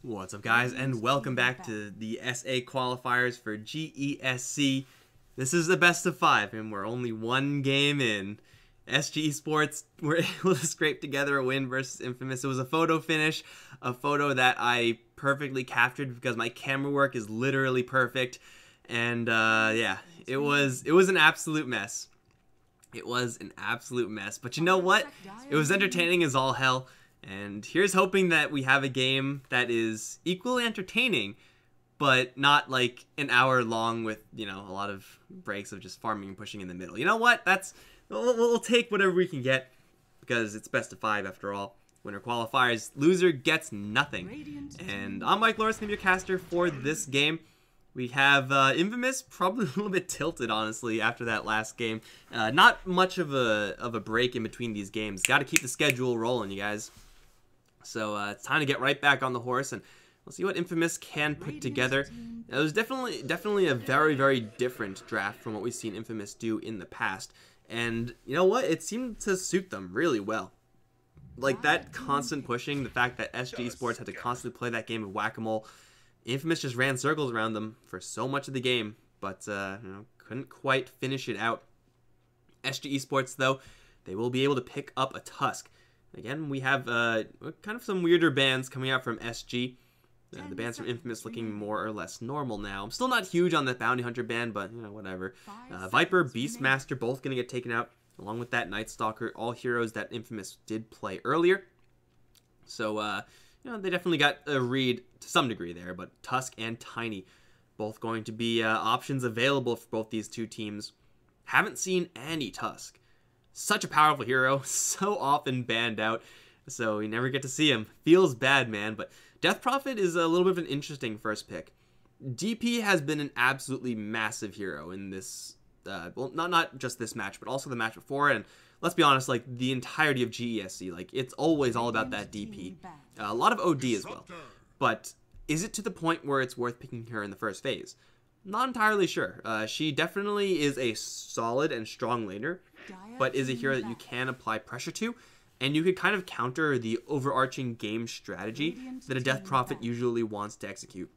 What's up, guys, and welcome back to the SA qualifiers for GESC. This is the best of 5, and we're only one game in. SG Esports were able to scrape together a win versus Infamous. It was a photo finish, a photo that I perfectly captured because my camera work is literally perfect. And yeah, it was an absolute mess. It was an absolute mess. But you know what? It was entertaining as all hell. And here's hoping that we have a game that is equally entertaining, but not like an hour long with, you know, a lot of breaks of just farming and pushing in the middle. You know what? We'll take whatever we can get because it's best of 5 after all. Winner qualifiers, loser gets nothing. And I'm Mike Loris, going to be your caster for this game. We have Infamous, probably a little bit tilted, honestly, after that last game. Not much of a break in between these games. Got to keep the schedule rolling, you guys. So it's time to get right back on the horse, and we'll see what Infamous can put together. It was definitely a very, very different draft from what we've seen Infamous do in the past. And you know what? It seemed to suit them really well. Like that constant pushing, the fact that SG Esports had to constantly play that game of whack-a-mole. Infamous just ran circles around them for so much of the game, but you know, couldn't quite finish it out. SG Esports, though, they will be able to pick up a Tusk. Again, we have kind of some weirder bans coming out from SG. The bans from Infamous looking more or less normal now. I'm still not huge on the Bounty Hunter ban, but, you know, whatever. Viper, Beastmaster, both going to get taken out, along with that Night Stalker, all heroes that Infamous did play earlier. So, you know, they definitely got a read to some degree there, but Tusk and Tiny, both going to be options available for both these two teams. Haven't seen any Tusk. Such a powerful hero, so often banned out, so you never get to see him. Feels bad, man, but Death Prophet is a little bit of an interesting first pick. DP has been an absolutely massive hero in this, well, not just this match, but also the match before, and let's be honest, like, the entirety of GESC, like, it's always all about that DP. A lot of OD as well, but is it to the point where it's worth picking her in the first phase? Not entirely sure. She definitely is a solid and strong laner, but is a hero that you can apply pressure to, and you could kind of counter the overarching game strategy that a Death Prophet usually wants to execute.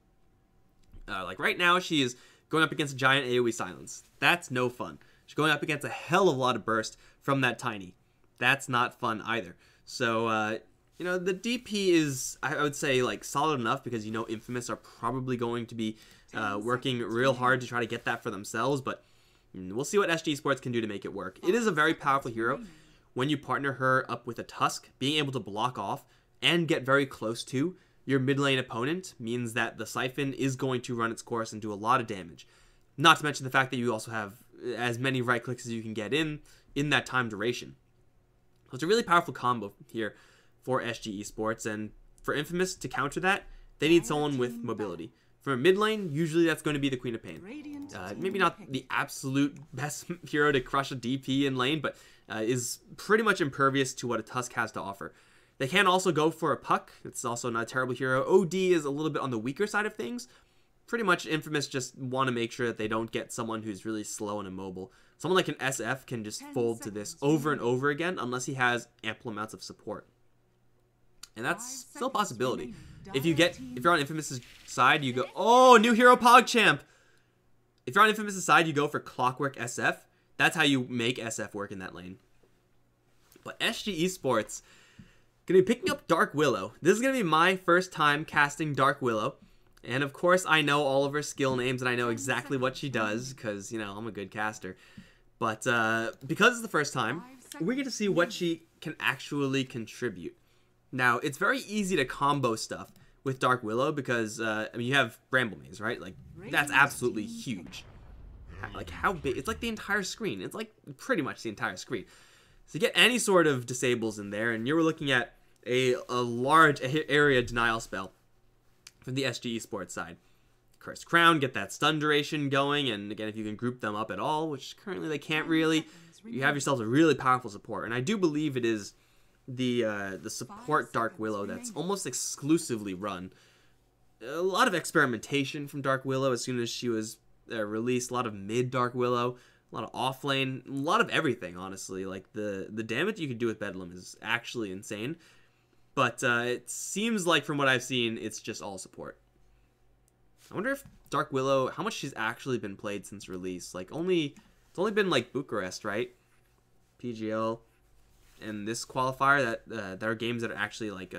Like right now, she is going up against a giant AoE silence. That's no fun. She's going up against a hell of a lot of burst from that Tiny. That's not fun either. So, you know, the DP is, I would say, like, solid enough because, you know, Infamous are probably going to be working real hard to try to get that for themselves, but we'll see what SG Sports can do to make it work. It is a very powerful hero. When you partner her up with a Tusk, being able to block off and get very close to your mid lane opponent means that the Siphon is going to run its course and do a lot of damage. Not to mention the fact that you also have as many right clicks as you can get in that time duration. So it's a really powerful combo here for SG Esports, and for Infamous to counter that, they need someone with mobility. From a mid lane, usually that's going to be the Queen of Pain. Maybe not the absolute best hero to crush a DP in lane, but is pretty much impervious to what a Tusk has to offer. They can also go for a Puck. It's also not a terrible hero. OD is a little bit on the weaker side of things. Pretty much Infamous just want to make sure that they don't get someone who's really slow and immobile. Someone like an SF can just fold to this over and over again unless he has ample amounts of support. And that's still a possibility. If you're on Infamous's side, you go, oh, new hero PogChamp. If you're on Infamous's side, you go for Clockwork SF. That's how you make SF work in that lane. But SG Esports gonna be picking up Dark Willow. This is gonna be my first time casting Dark Willow, and of course I know all of her skill names and I know exactly what she does because, you know, I'm a good caster. But because it's the first time, we get to see what she can actually contribute. Now, it's very easy to combo stuff with Dark Willow because, I mean, you have Bramble Maze, right? Like, that's absolutely huge. Like, how big? It's like the entire screen. It's like pretty much the entire screen. So you get any sort of disables in there, and you're looking at a large area denial spell from the SG Esports side. Cursed Crown, get that stun duration going, and again, if you can group them up at all, which currently they can't really, you have yourselves a really powerful support. And I do believe it is the support Dark Willow that's almost exclusively run. A lot of experimentation from Dark Willow as soon as she was released. A lot of mid Dark Willow, a lot of off lane, a lot of everything, honestly. Like the damage you can do with Bedlam is actually insane. But it seems like from what I've seen, it's just all support. I wonder if Dark Willow, how much she's actually been played since release. Like, it's only been like Bucharest, right? PGL and this qualifier that are games that are actually like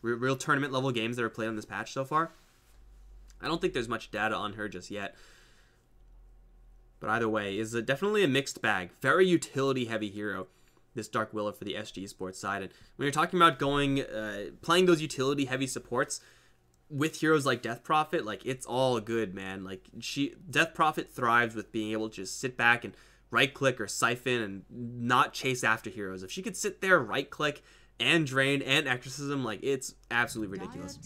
real tournament level games that are played on this patch so far. I don't think there's much data on her just yet. But either way, is definitely a mixed bag. Very utility heavy hero, this Dark Willow for the SG Sports side. And when you're talking about playing those utility heavy supports with heroes like Death Prophet, like, it's all good, man. Like, Death Prophet thrives with being able to just sit back and right click or siphon and not chase after heroes. If she could sit there, right click and drain and exorcism, like, it's absolutely ridiculous.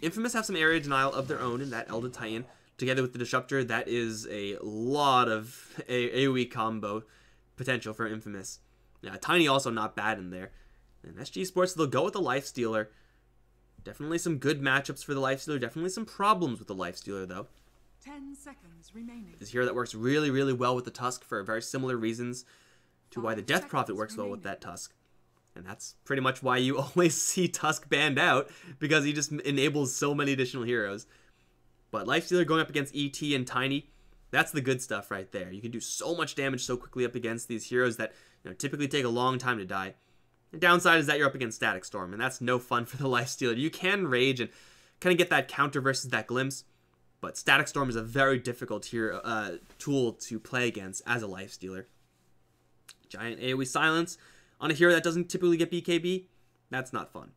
Infamous have some area denial of their own in that Elder Titan. Together with the Disruptor, that is a lot of AoE combo potential for Infamous. Yeah, Tiny also not bad in there. And SG Sports, they'll go with the Lifestealer. Definitely some good matchups for the Lifestealer. Definitely some problems with the Lifestealer, though. 10 seconds remaining. This hero that works really, really well with the Tusk for very similar reasons to why the Death Prophet works well with that Tusk. And that's pretty much why you always see Tusk banned out, because he just enables so many additional heroes. But Lifestealer going up against ET and Tiny, that's the good stuff right there. You can do so much damage so quickly up against these heroes that typically take a long time to die. The downside is that you're up against Static Storm, and that's no fun for the Lifestealer. You can rage and kind of get that counter versus that glimpse, but Static Storm is a very difficult tool to play against as a Lifestealer. Giant AoE Silence on a hero that doesn't typically get BKB, that's not fun.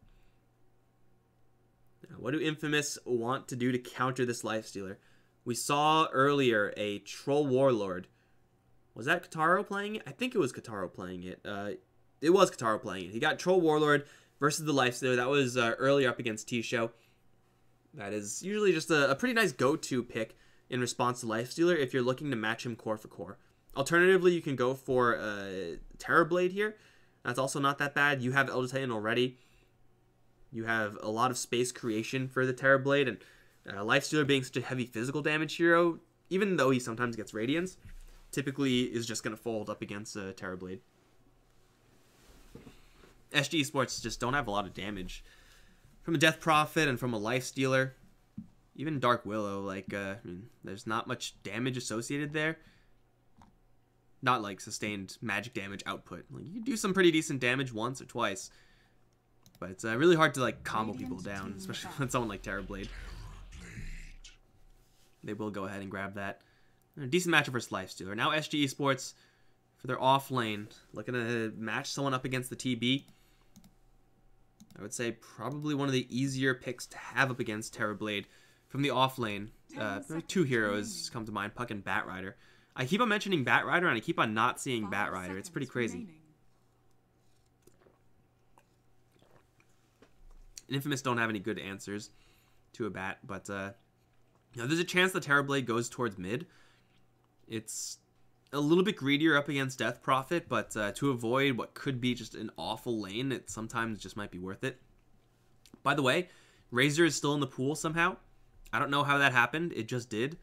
Now, what do Infamous want to do to counter this Lifestealer? We saw earlier a Troll Warlord. Was that Kataro playing it? I think it was Kataro playing it. It was Kataro playing it. He got Troll Warlord versus the Lifestealer. That was earlier up against T-Show. That is usually just a pretty nice go-to pick in response to Lifestealer if you're looking to match him core for core. Alternatively, you can go for Terrorblade here. That's also not that bad. You have Elder Titan already. You have a lot of space creation for the Terrorblade, and Lifestealer being such a heavy physical damage hero, even though he sometimes gets Radiance, typically is just going to fold up against Terrorblade. SG Sports just don't have a lot of damage from a Death Prophet and from a Lifestealer. Even Dark Willow, like, I mean, there's not much damage associated there. Not like sustained magic damage output. Like, you can do some pretty decent damage once or twice, but it's really hard to like combo people down, especially with someone like Terrorblade. They will go ahead and grab that. A decent matchup versus Lifestealer. Now SG Esports for their off lane, looking to match someone up against the TB. I would say probably one of the easier picks to have up against Terrorblade from the off lane. Two heroes come to mind, Puck and Batrider. I keep on mentioning Batrider, and I keep on not seeing Batrider. It's pretty crazy. Infamous don't have any good answers to a bat, but there's a chance the Terrorblade goes towards mid. It's a little bit greedier up against Death Prophet, but to avoid what could be just an awful lane, it sometimes just might be worth it. By the way, Razor is still in the pool somehow. I don't know how that happened. It just did.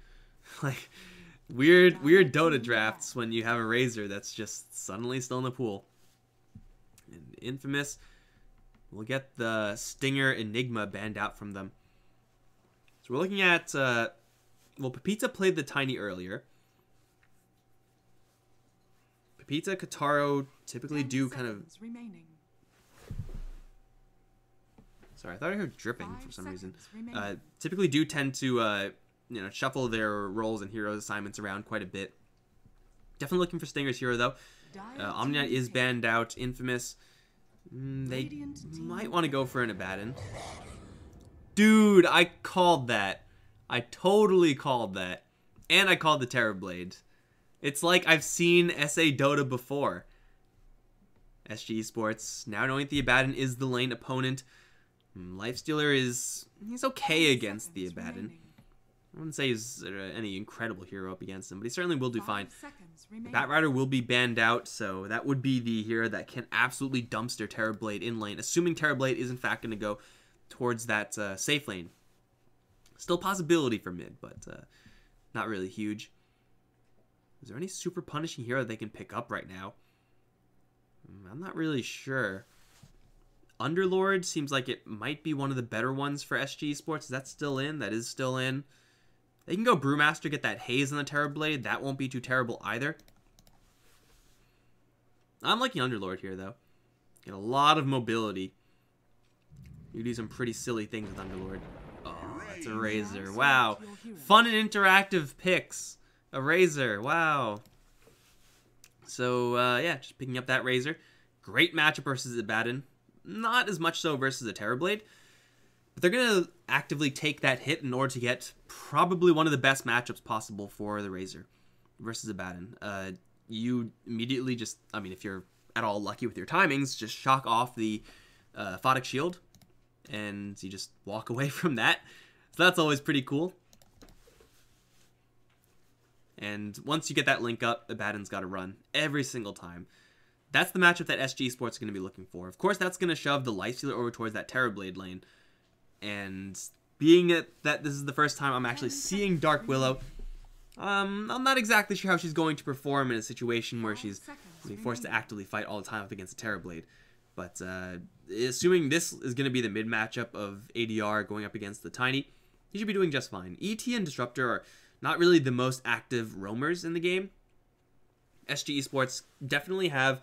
Like, weird Dota drafts when you have a Razor that's just suddenly still in the pool. And Infamous will get the Stinger Enigma banned out from them. So we're looking at, well, Pepita played the Tiny earlier. Pepita, Kataro typically do kind of... Sorry, I thought I heard dripping for some reason. Typically do tend to, shuffle their roles and hero assignments around quite a bit. Definitely looking for Stinger's hero, though. Omniat is banned out. Infamous. They might want to go for an Abaddon. Dude, I called that. I totally called that. And I called the Terrorblade. It's like I've seen SA Dota before. SG Esports, now knowing the Abaddon is the lane opponent. Lifestealer he's okay against the Abaddon. I wouldn't say he's any incredible hero up against him, but he certainly will do fine. Batrider will be banned out, so that would be the hero that can absolutely dumpster Terrorblade in lane, assuming Terrorblade is in fact going to go towards that safe lane. Still possibility for mid, but not really huge. Is there any super punishing hero they can pick up right now? I'm not really sure. Underlord seems like it might be one of the better ones for SG Sports. Is that still in? That is still in. They can go Brewmaster, get that Haze on the Terrorblade. That won't be too terrible either. I'm liking Underlord here, though. Get a lot of mobility. You do some pretty silly things with Underlord. Oh, that's a Razor. Wow. Fun and interactive picks. A Razor. Wow. So, yeah, just picking up that Razor. Great matchup versus Abaddon. Not as much so versus a Terrorblade. But they're going to actively take that hit in order to get probably one of the best matchups possible for the Razor versus Abaddon. You immediately just, I mean, if you're at all lucky with your timings, just shock off the Photic Shield, and you just walk away from that. So that's always pretty cool. And once you get that link up, Abaddon's got to run every single time. That's the matchup that SG Sports is going to be looking for. Of course, that's going to shove the Lifestealer over towards that Terrorblade lane. And being that this is the first time I'm actually seeing Dark Willow, I'm not exactly sure how she's going to perform in a situation where she's being forced to actively fight all the time up against a Terrorblade. But assuming this is going to be the mid matchup of ADR going up against the Tiny, he should be doing just fine. ET and Disruptor are not really the most active roamers in the game. SG Esports definitely have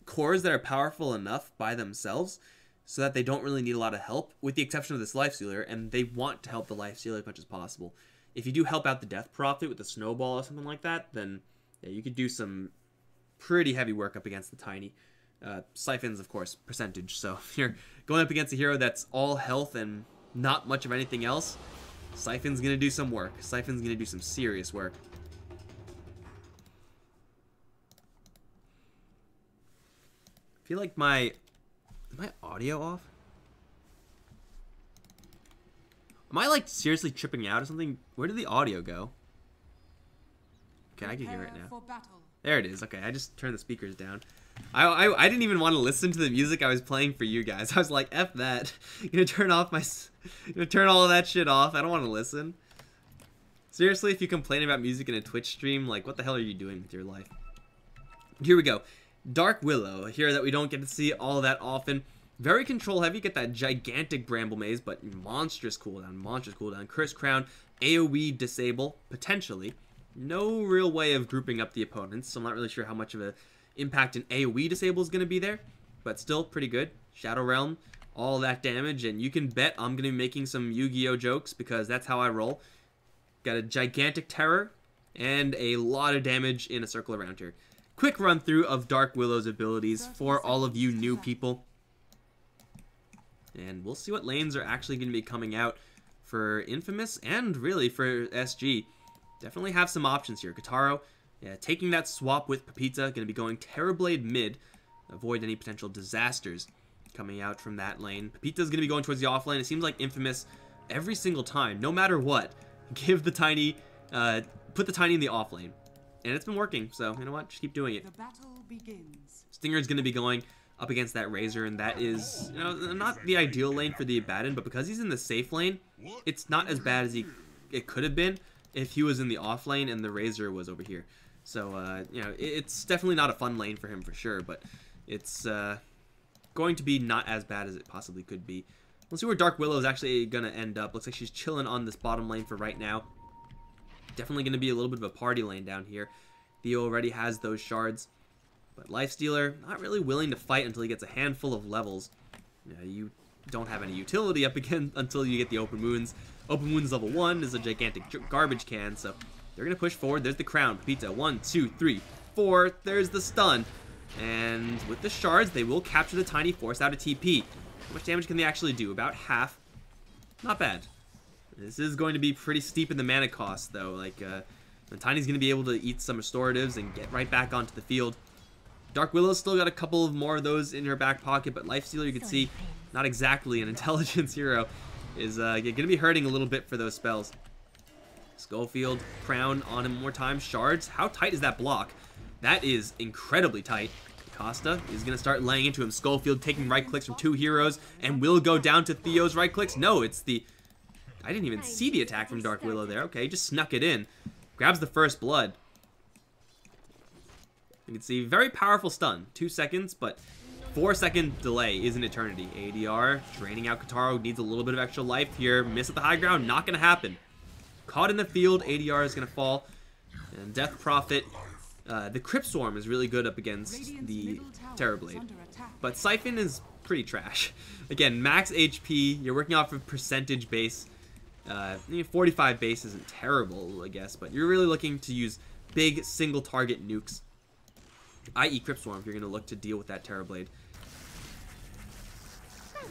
cores that are powerful enough by themselves so that they don't really need a lot of help, with the exception of this Lifestealer, and they want to help the Lifestealer as much as possible. If you do help out the Death Prophet with a Snowball or something like that, then yeah, you could do some pretty heavy work up against the Tiny. Siphons, of course, percentage, so if you're going up against a hero that's all health and not much of anything else, Siphon's going to do some work. Siphon's going to do some serious work. I feel like is my audio off? Am I like seriously tripping out or something? Where did the audio go? Okay, I can hear it now. There it is. Okay, I just turned the speakers down. I didn't even want to listen to the music I was playing for you guys. I was like, F that. I'm gonna turn off turn all of that shit off. I don't want to listen. Seriously, if you complain about music in a Twitch stream, like, what the hell are you doing with your life? Here we go. Dark Willow, a hero that we don't get to see all that often. Very control heavy, get that gigantic Bramble Maze, but monstrous cooldown, Curse Crown, AoE disable, potentially. No real way of grouping up the opponents, so I'm not really sure how much of an impact an AoE disable is going to be there, but still pretty good. Shadow Realm, all that damage, and you can bet I'm going to be making some Yu-Gi-Oh jokes because that's how I roll. Got a gigantic terror and a lot of damage in a circle around here. Quick run through of Dark Willow's abilities for all of you new people. And we'll see what lanes are actually going to be coming out for Infamous and really for SG. Definitely have some options here. Kataro, yeah, taking that swap with Pepita, going to be going Terrorblade mid. Avoid any potential disasters coming out from that lane. Pepita's going to be going towards the off lane. It seems like Infamous every single time, no matter what, give the Tiny, put the Tiny in the off lane. And it's been working, so you know what? Just keep doing it. The battle begins. Stinger's going to be going up against that Razor, and that is, you know, not the ideal lane for the Abaddon, but because he's in the safe lane, it's not as bad as it could have been if he was in the off lane and the Razor was over here. So, you know, it's definitely not a fun lane for him for sure, but it's going to be not as bad as it possibly could be. We'll see where Dark Willow is actually going to end up. Looks like she's chilling on this bottom lane for right now. Definitely going to be a little bit of a party lane down here. Theo already has those shards. But Lifestealer, not really willing to fight until he gets a handful of levels. You don't have any utility up again until you get the Open Wounds. Open Wounds level 1 is a gigantic garbage can, so they're going to push forward. There's the crown. Pepita, 1, 2, 3, 4. There's the stun. And with the shards, they will capture the Tiny, force out a TP. How much damage can they actually do? About half. Not bad. This is going to be pretty steep in the mana cost, though. Like, the Tiny's going to be able to eat some restoratives and get right back onto the field. Dark Willow's still got a couple of more of those in her back pocket, but Lifestealer, you can see, not exactly an intelligence hero, is going to be hurting a little bit for those spells. Schofield, Crown on him more times. Shards, how tight is that block? That is incredibly tight. Costa is going to start laying into him. Schofield taking right clicks from 2 heroes, and will go down to Theo's right clicks. No, it's the... I didn't even see the attack from Dark Willow there. Okay, just snuck it in. Grabs the first blood. You can see very powerful stun. 2 seconds, but 4-second delay is an eternity. ADR draining out Kataro, needs a little bit of extra life here. Miss at the high ground, not going to happen. Caught in the field, ADR is going to fall. And Death Prophet, the Crypt Swarm is really good up against the Terrorblade. But Siphon is pretty trash. Again, max HP, you're working off of percentage base. 45 base isn't terrible, I guess, but you're really looking to use big single target nukes, i.e. Crypt Swarm, if you're going to look to deal with that Terrorblade.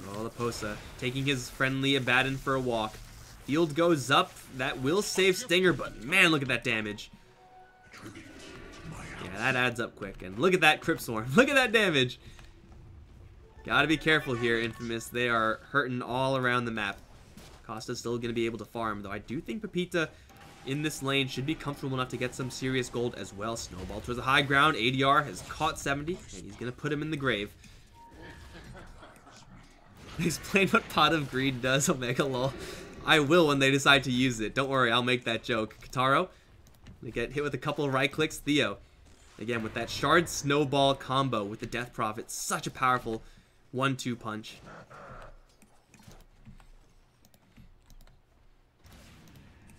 Oh, Laposa taking his friendly Abaddon for a walk. Field goes up. That will save Stinger, but man, look at that damage. Yeah, that adds up quick. And look at that Crypt Swarm. Look at that damage. Gotta be careful here, Infamous. They are hurting all around the map. Costa's still going to be able to farm, though I do think Pepita in this lane should be comfortable enough to get some serious gold as well. Snowball towards the high ground. ADR has caught 70, and he's going to put him in the grave. Explain what Pot of Greed does, Omega lol. I will when they decide to use it. Don't worry, I'll make that joke. Kataro, they get hit with a couple of right clicks. Theo, again, with that Shard Snowball combo with the Death Prophet. Such a powerful 1-2 punch.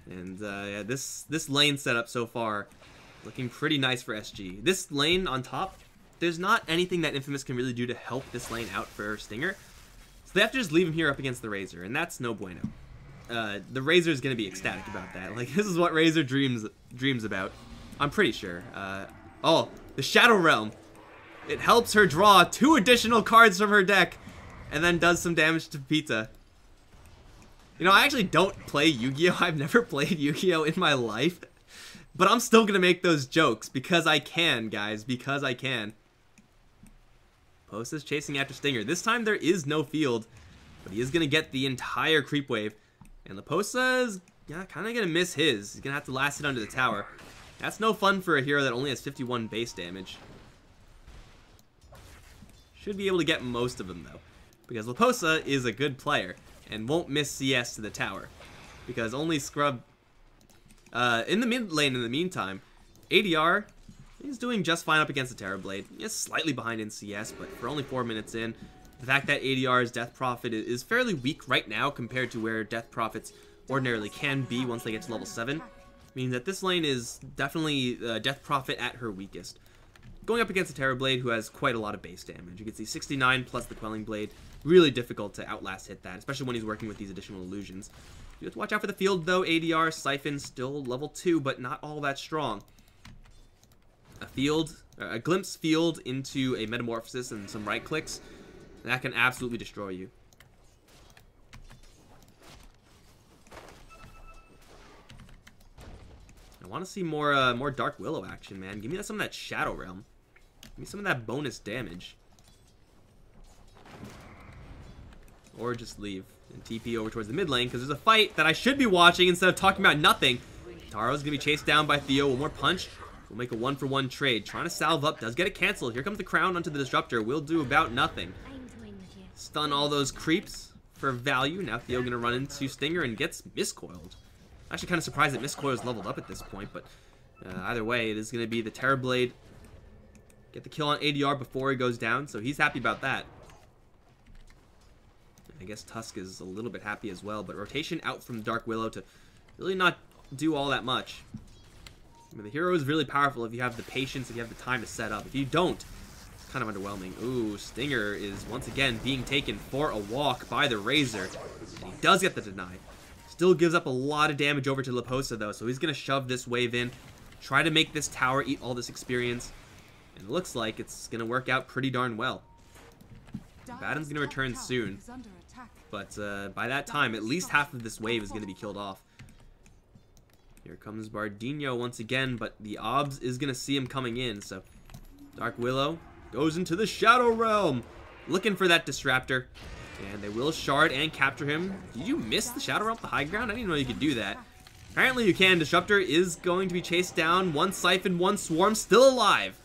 And yeah, this lane setup so far looking pretty nice for SG. This lane on top, there's not anything that Infamous can really do to help this lane out for Stinger. So they have to just leave him here up against the Razor, and that's no bueno. The Razor is going to be ecstatic about that. Like, this is what Razor dreams about. I'm pretty sure. Oh, the Shadow Realm. It helps her draw 2 additional cards from her deck, and then does some damage to Pepita. You know, I actually don't play Yu-Gi-Oh! I've never played Yu-Gi-Oh! In my life. But I'm still going to make those jokes, because I can, guys. Because I can. Posa's chasing after Stinger. This time there is no field, but he is going to get the entire creep wave. And Laposa is kind of going to miss his. He's going to have to last it under the tower. That's no fun for a hero that only has 51 base damage. Should be able to get most of them, though, because Laposa is a good player and won't miss CS to the tower, because only Scrub in the mid lane in the meantime. ADR is doing just fine up against the Terrorblade. He's slightly behind in CS, but for only 4 minutes in, the fact that ADR's Death Prophet is fairly weak right now compared to where Death Prophets ordinarily can be once they get to level 7 means that this lane is definitely Death Prophet at her weakest. Going up against the Terrorblade, who has quite a lot of base damage. You can see 69 plus the Quelling Blade. Really difficult to outlast hit that, especially when he's working with these additional illusions. You have to watch out for the field, though. ADR, Siphon, still level 2, but not all that strong. A glimpse field into a Metamorphosis and some right clicks, that can absolutely destroy you. I want to see more Dark Willow action, man. Give me some of that Shadow Realm. Give me some of that bonus damage. Or just leave and TP over towards the mid lane, because there's a fight that I should be watching instead of talking about nothing. Taro's going to be chased down by Theo. One more punch. We'll make a 1-for-1 trade. Trying to salve up. Does get it canceled. Here comes the crown onto the Disruptor. Will do about nothing. Stun all those creeps for value. Now Theo going to run into Stinger and gets miscoiled. Actually kind of surprised that Miscoil is leveled up at this point, but either way, it is going to be the Terrorblade. Get the kill on ADR before he goes down, so he's happy about that. I guess Tusk is a little bit happy as well, but rotation out from Dark Willow to really not do all that much. I mean, the hero is really powerful if you have the patience, if you have the time to set up. If you don't, it's kind of underwhelming. Ooh, Stinger is once again being taken for a walk by the Razor. And he does get the deny. Still gives up a lot of damage over to Laposa, though, so he's going to shove this wave in, try to make this tower eat all this experience, and it looks like it's going to work out pretty darn well. Abaddon's going to return soon, but by that time, at least half of this wave is going to be killed off. Here comes Bardinho once again, but the Obs is going to see him coming in, so Dark Willow goes into the Shadow Realm, looking for that Disruptor. And they will shard and capture him. Did you miss the Shadow Realm at the high ground? I didn't know you could do that. Apparently you can. Disruptor is going to be chased down. One Siphon, one Swarm, still alive.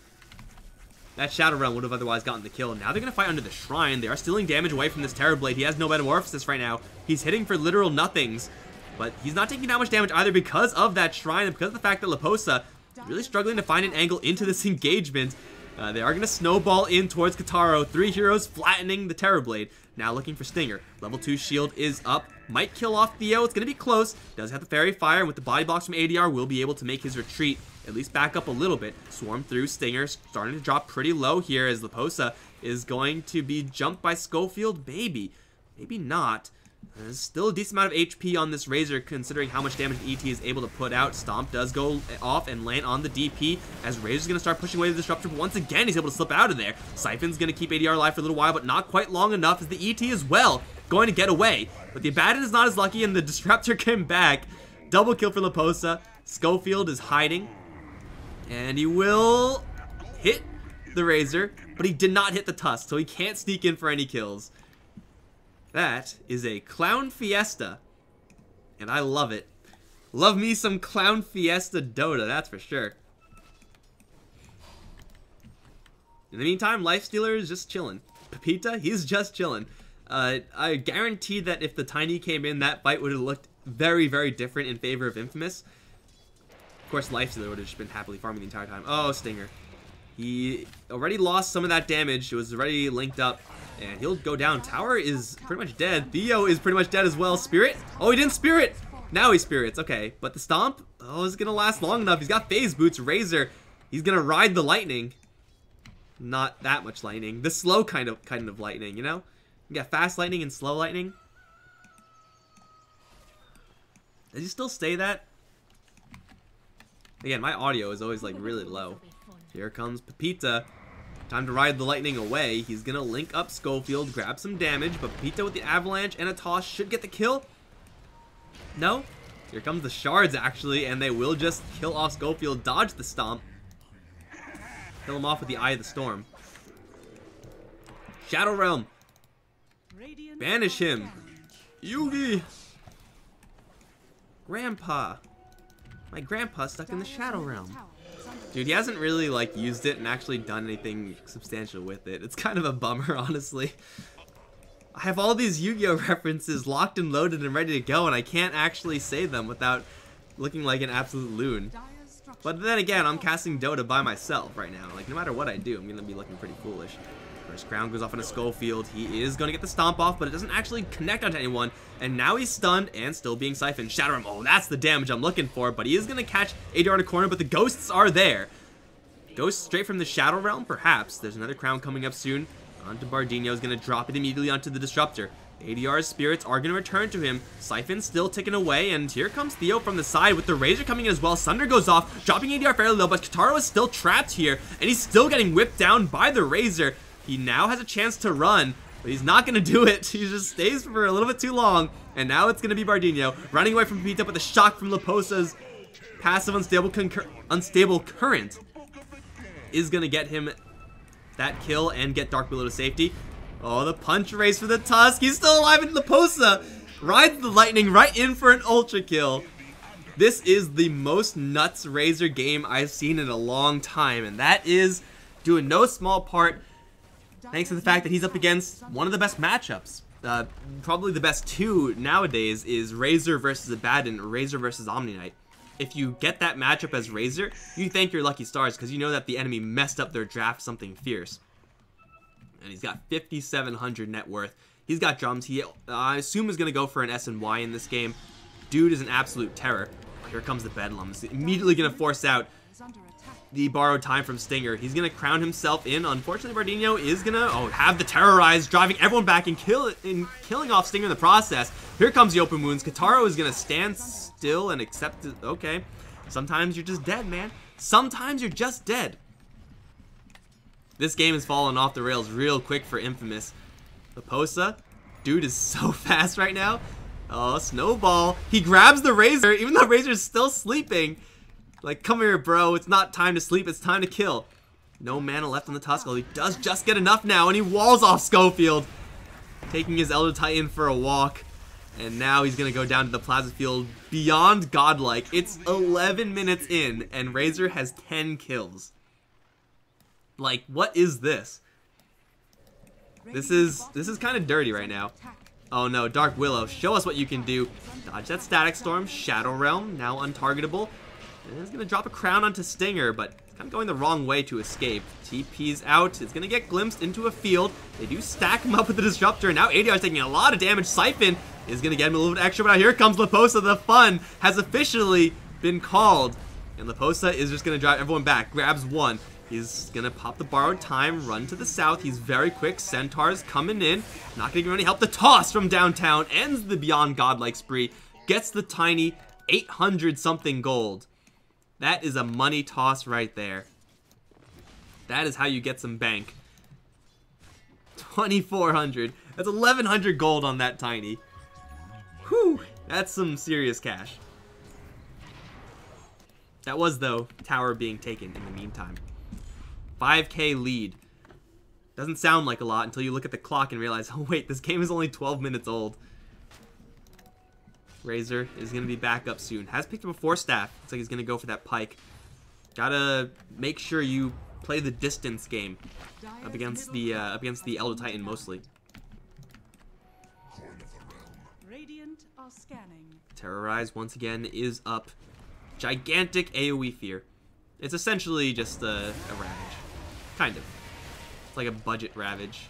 That Shadow Realm would have otherwise gotten the kill. Now they're going to fight under the Shrine. They are stealing damage away from this Terrorblade. He has no Metamorphosis right now. He's hitting for literal nothings. But he's not taking that much damage either because of that Shrine and because of the fact that Laposa is really struggling to find an angle into this engagement. They are going to snowball in towards Kataro. 3 heroes flattening the Terrorblade. Now looking for Stinger. Level 2 shield is up. Might kill off Theo. It's going to be close. Does have the Fairy Fire, and with the body blocks from ADR, will be able to make his retreat at least back up a little bit. Swarm through. Stinger starting to drop pretty low here as Leposa is going to be jumped by Schofield. Maybe not. There's still a decent amount of HP on this Razor considering how much damage ET is able to put out. Stomp does go off and land on the DP as Razor's going to start pushing away the Disruptor, but once again he's able to slip out of there. Siphon's going to keep ADR alive for a little while, but not quite long enough as the ET as well going to get away. But the Abaddon is not as lucky and the Disruptor came back. Double kill for Leposa. Schofield is hiding and he will hit the Razor, but he did not hit the Tusk, so he can't sneak in for any kills. That is a Clown Fiesta, and I love it. Love me some Clown Fiesta Dota, that's for sure. In the meantime, Lifestealer is just chilling. Pepita, he's just chilling. I guarantee that if the Tiny came in, that fight would have looked very, very different in favor of Infamous. Of course, Lifestealer would have just been happily farming the entire time. Oh, Stinger. He already lost some of that damage. It was already linked up. And he'll go down. Tower is pretty much dead. Theo is pretty much dead as well. Spirit? Oh, he didn't Spirit! Now he Spirits. Okay. But the Stomp? Oh, is going to last long enough. He's got Phase Boots. Razor. He's going to ride the lightning. Not that much lightning. The slow kind of lightning, you know? You got fast lightning and slow lightning. Does he still say that? Again, my audio is always like really low. Here comes Pepita. Time to ride the lightning away. He's gonna link up Schofield, grab some damage, but Pepita with the avalanche and a toss should get the kill. No? Here comes the shards actually, and they will just kill off Schofield, dodge the stomp. Kill him off with the Eye of the Storm. Shadow Realm. Banish him. Yugi. Grandpa. My grandpa's stuck in the Shadow Realm. Dude, he hasn't really, like, used it and actually done anything substantial with it. It's kind of a bummer, honestly. I have all these Yu-Gi-Oh! References locked and loaded and ready to go, and I can't actually say them without looking like an absolute loon. But then again, I'm casting Dota by myself right now. Like, no matter what I do, I'm gonna be looking pretty foolish. First Crown goes off on a Schofield. He is gonna get the Stomp off, but it doesn't actually connect onto anyone. And now he's stunned and still being siphoned. Shatter him. Oh, that's the damage I'm looking for, but he is gonna catch ADR in a corner, but the ghosts are there. Ghosts straight from the Shadow Realm, perhaps. There's another Crown coming up soon. Onto Bardino is gonna drop it immediately onto the Disruptor. ADR's spirits are gonna return to him. Siphon still ticking away, and here comes Theo from the side with the Razor coming in as well. Sunder goes off, dropping ADR fairly low, but Kataro is still trapped here, and he's still getting whipped down by the Razor. He now has a chance to run, but he's not going to do it. He just stays for a little bit too long, and now it's going to be Bardino running away from Pepita, but the shock from Leposa's passive unstable current is going to get him that kill and get Dark Willow to safety. Oh, the punch race for the Tusk. He's still alive, and Leposa rides the lightning right in for an ultra kill. This is the most nuts Razor game I've seen in a long time, and that is due in no small part thanks to the fact that he's up against one of the best matchups. Probably the best two nowadays is Razor versus Abaddon, Razor versus Omni Knight. If you get that matchup as Razor, you thank your lucky stars because you know that the enemy messed up their draft something fierce. And he's got 5,700 net worth. He's got drums. He, I assume, is going to go for an S&Y in this game. Dude is an absolute terror. Here comes the Bedlam. He's immediately going to force out the borrowed time from Stinger. He's going to crown himself in. Unfortunately, Bardino is going to have the Terrorize, driving everyone back and killing off Stinger in the process. Here comes the Open Wounds. Kataro is going to stand still and accept it. Okay. Sometimes you're just dead, man. Sometimes you're just dead. This game is falling off the rails real quick for Infamous. Leposa, dude is so fast right now. Oh, Snowball. He grabs the Razor, even though Razor's still sleeping. Like, come here, bro. It's not time to sleep. It's time to kill. No mana left on the Tusk. He does just get enough now, and he walls off Schofield, taking his Elder Titan for a walk. And now he's going to go down to the Plaza Field beyond godlike. It's 11 minutes in, and Razor has 10 kills. Like, what is this? This is kind of dirty right now. Oh no, Dark Willow, show us what you can do. Dodge that Static Storm. Shadow Realm, now untargetable. And it's going to drop a crown onto Stinger, but it's kind of going the wrong way to escape. TP's out. It's going to get glimpsed into a field. They do stack him up with the Disruptor, and now ADR is taking a lot of damage. Siphon is going to get him a little bit extra, but now here comes Leposa. The fun has officially been called, and Leposa is just going to drive everyone back. Grabs one. He's going to pop the borrowed time, run to the south. He's very quick. Centaur's coming in. Not going to give him any help. The toss from downtown ends the Beyond Godlike spree. Gets the tiny 800-something gold. That is a money toss right there. That is how you get some bank. 2,400. That's 1,100 gold on that tiny. Whew. That's some serious cash. That was, though, tower being taken in the meantime. 5k lead. Doesn't sound like a lot until you look at the clock and realize, oh wait, this game is only 12 minutes old. Razor is going to be back up soon. Has picked up a 4-staff. Looks like he's going to go for that pike. Gotta make sure you play the distance game up against the Elder Titan mostly. Radiant are scanning. Terrorize once again is up. Gigantic AoE fear. It's essentially just a ravage. Kind of. It's like a budget ravage.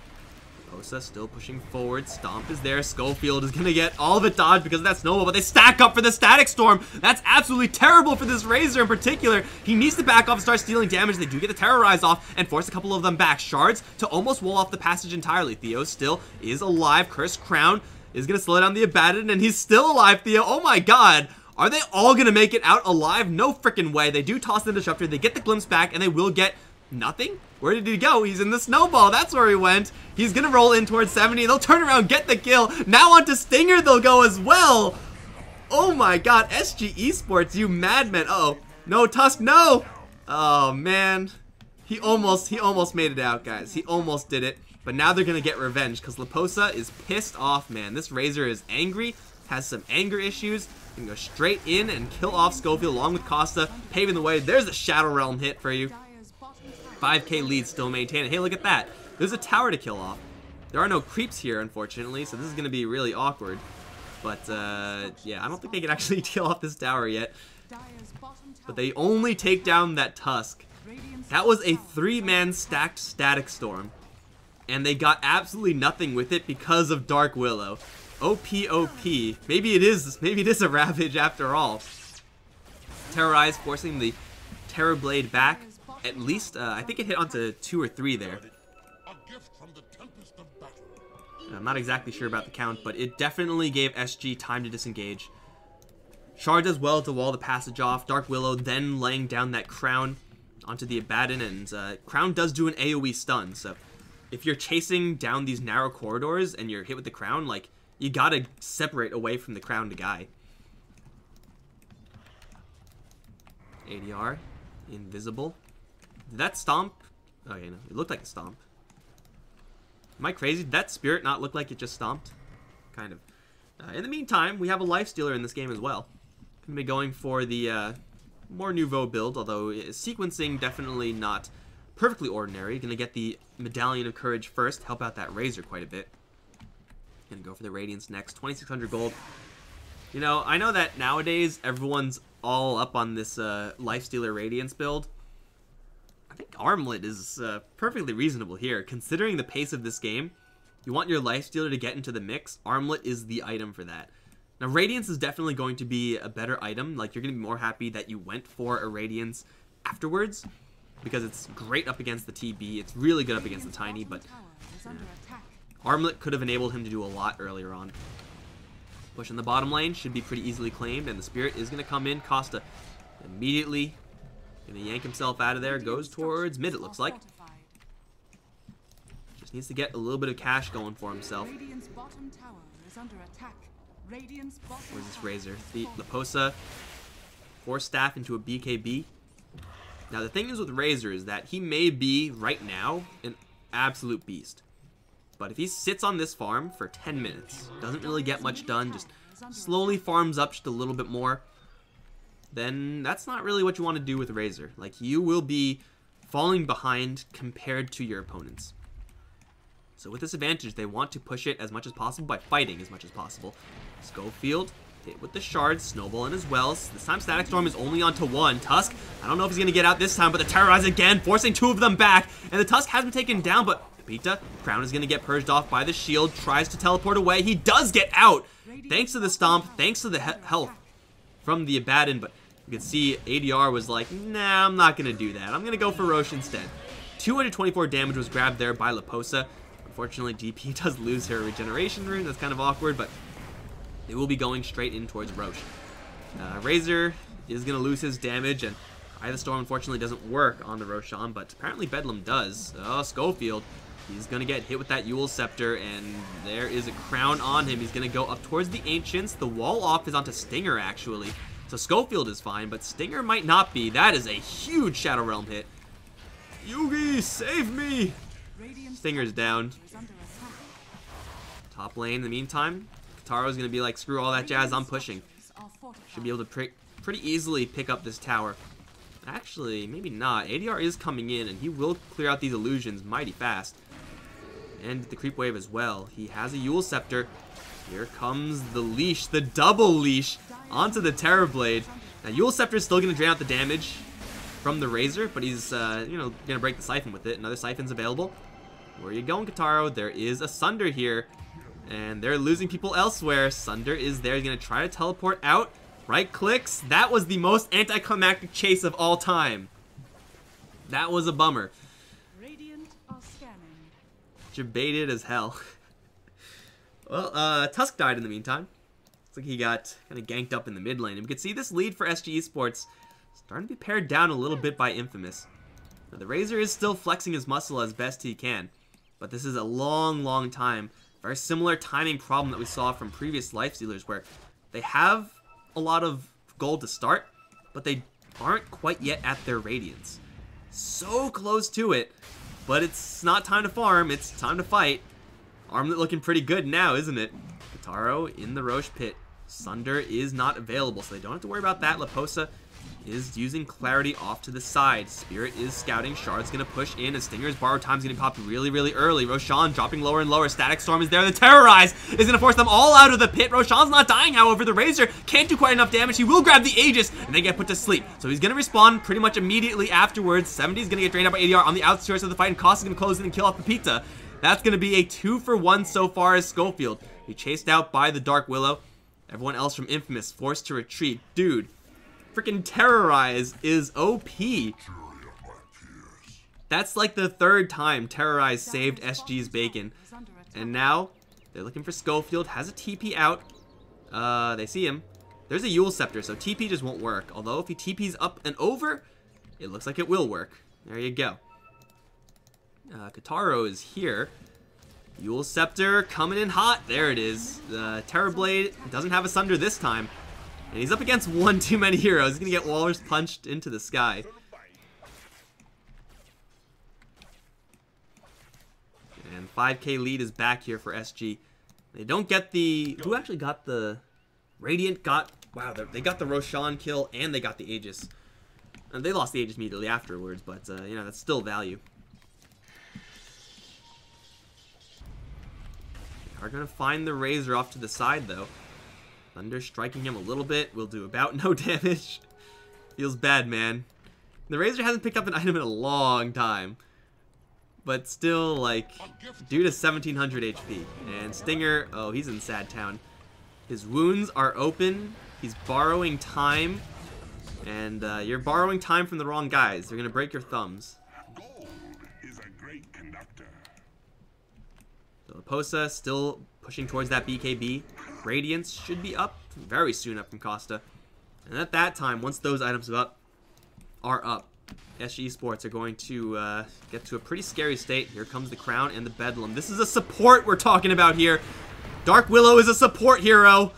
Osa still pushing forward. Stomp is there. Schofield is going to get all of it dodged because of that snowball, but they stack up for the Static Storm. That's absolutely terrible for this Razor in particular. He needs to back off and start stealing damage. They do get the Terrorize off and force a couple of them back. Shards to almost wall off the passage entirely. Theo still is alive. Cursed Crown is going to slow down the Abaddon, and he's still alive, Theo. Oh my god. Are they all going to make it out alive? No freaking way. They do toss the Disruptor. They get the glimpse back, and they will get nothing? Where did he go? He's in the snowball. That's where he went. He's going to roll in towards 70. They'll turn around, get the kill. Now onto Stinger they'll go as well. Oh my god. SG Esports, you madmen. Uh-oh. No, Tusk, no. Oh, man. He almost made it out, guys. He almost did it. But now they're going to get revenge because Leposa is pissed off, man. This Razor is angry, has some anger issues. Can go straight in and kill off Schofield along with Costa, paving the way. There's a Shadow Realm hit for you. 5k lead still maintained. Hey, look at that. There's a tower to kill off. There are no creeps here, unfortunately, so this is going to be really awkward. But, yeah, I don't think they can actually kill off this tower yet. But they only take down that Tusk. That was a 3-man stacked Static Storm. And they got absolutely nothing with it because of Dark Willow. OP. Maybe it is a Ravage after all. Terrorize, forcing the Terror Blade back. At least, I think it hit onto 2 or 3 there. I'm not exactly sure about the count, but it definitely gave SG time to disengage. Shard does well to wall the passage off. Dark Willow then laying down that Crown onto the Abaddon, and Crown does do an AoE stun, so if you're chasing down these narrow corridors and you're hit with the Crown, like, you gotta separate away from the Crowned guy. ADR, invisible. Did that stomp? Okay, no, it looked like a stomp. Am I crazy? Did that Spirit not look like it just stomped? Kind of. In the meantime, we have a Lifestealer in this game as well. Gonna be going for the more nouveau build, although sequencing definitely not perfectly ordinary. Gonna get the Medallion of Courage first, help out that Razor quite a bit. Gonna go for the Radiance next, 2,600 gold. You know, I know that nowadays everyone's all up on this Lifestealer Radiance build. I think Armlet is perfectly reasonable here. Considering the pace of this game, you want your Lifestealer to get into the mix, Armlet is the item for that. Now, Radiance is definitely going to be a better item. Like, you're going to be more happy that you went for a Radiance afterwards, because it's great up against the TB. It's really good up against the Tiny, but Armlet could have enabled him to do a lot earlier on. Push in the bottom lane should be pretty easily claimed, and the Spirit is going to come in. Costa immediately going to yank himself out of there. Goes towards mid, it looks like. Just needs to get a little bit of cash going for himself. Where's this Razor? The Leposa. 4 staff into a BKB. Now, the thing is with Razor is that he may be, right now, an absolute beast. But if he sits on this farm for 10 minutes, doesn't really get much done, just slowly farms up just a little bit more, then that's not really what you want to do with Razor. Like, you will be falling behind compared to your opponents. So with this advantage, they want to push it as much as possible by fighting as much as possible. Schofield hit with the shards, snowballing as well. This time Static Storm is only onto one. Tusk, I don't know if he's going to get out this time, but the Terrorize again, forcing two of them back. And the Tusk has been taken down, but Pepita, Crown is going to get purged off by the shield, tries to teleport away. He does get out, thanks to the Stomp, thanks to the health from the Abaddon, but you can see ADR was like, nah, I'm not going to do that. I'm going to go for Roche instead. 224 damage was grabbed there by Leposa. Unfortunately, DP does lose her regeneration rune. That's kind of awkward, but they will be going straight in towards Roche. Razor is going to lose his damage, and Eye of the Storm unfortunately doesn't work on the Roshan, but apparently Bedlam does. Oh, Schofield, he's going to get hit with that Yule Scepter, and there is a crown on him. He's going to go up towards the Ancients. The wall off is onto Stinger, actually. So Schofield is fine, but Stinger might not be. That is a huge Shadow Realm hit. Yugi, save me! Stinger's down. Top lane, in the meantime, Kataro's going to be like, screw all that jazz, I'm pushing. Should be able to pretty easily pick up this tower. Actually, maybe not. ADR is coming in, and he will clear out these illusions mighty fast. And the creep wave as well. He has a Yule Scepter. Here comes the leash, the double leash, onto the Terrorblade. Now, Yule Scepter is still going to drain out the damage from the Razor, but he's, you know, going to break the Siphon with it. Another Siphon's available. Where are you going, Kataro? There is a Sunder here, and they're losing people elsewhere. Sunder is there. He's going to try to teleport out. Right clicks. That was the most anticlimactic chase of all time. That was a bummer. Radiant are scanning. Debated as hell. Well, Tusk died in the meantime. Looks like he got kind of ganked up in the mid lane. And we can see this lead for SG Esports starting to be pared down a little bit by Infamous. Now, the Razor is still flexing his muscle as best he can, but this is a long, long time. Very similar timing problem that we saw from previous Lifestealers, where they have a lot of gold to start, but they aren't quite yet at their Radiance. So close to it, but it's not time to farm, it's time to fight. Armlet looking pretty good now, isn't it? Kataro in the Roche pit. Sunder is not available, so they don't have to worry about that. Leposa is using Clarity off to the side. Spirit is scouting. Shard's going to push in, and Stinger's borrowed time's getting popped really, really early. Roshan dropping lower and lower. Static Storm is there. The Terrorize is going to force them all out of the pit. Roshan's not dying, however. The Razor can't do quite enough damage. He will grab the Aegis and then get put to sleep. So he's going to respawn pretty much immediately afterwards. 70 is going to get drained out by ADR on the outskirts of the fight, and Cost is going to close in and kill off Pepita. That's going to be a 2-for-1 so far as Schofield. He chased out by the Dark Willow. Everyone else from Infamous forced to retreat. Dude, freaking Terrorize is OP. That's like the third time Terrorize saved SG's bacon. And now they're looking for Schofield. Has a TP out. They see him. There's a Yule Scepter, so TP just won't work. Although if he TP's up and over, it looks like it will work. There you go. Kataro is here. Yule Scepter coming in hot. There it is. The Terrorblade doesn't have a Sunder this time. And he's up against one too many heroes. He's going to get Wallers punched into the sky. And 5k lead is back here for SG. They don't get the... Who actually got the... Radiant got... Wow, they got the Roshan kill and they got the Aegis. And they lost the Aegis immediately afterwards, but, you know, that's still value. They are going to find the Razor off to the side, though. Thunder striking him a little bit will do about no damage. Feels bad, man. The Razor hasn't picked up an item in a long time. But still, like, due to 1700 HP. And Stinger, oh, he's in Sad Town. His wounds are open. He's borrowing time. And you're borrowing time from the wrong guys. They're going to break your thumbs. Gold is a great conductor. So Leposa still pushing towards that BKB. Radiance should be up very soon up from Costa. And at that time, once those items are up, SG Esports are going to get to a pretty scary state. Here comes the Crown and the Bedlam. This is a support we're talking about here. Dark Willow is a support hero.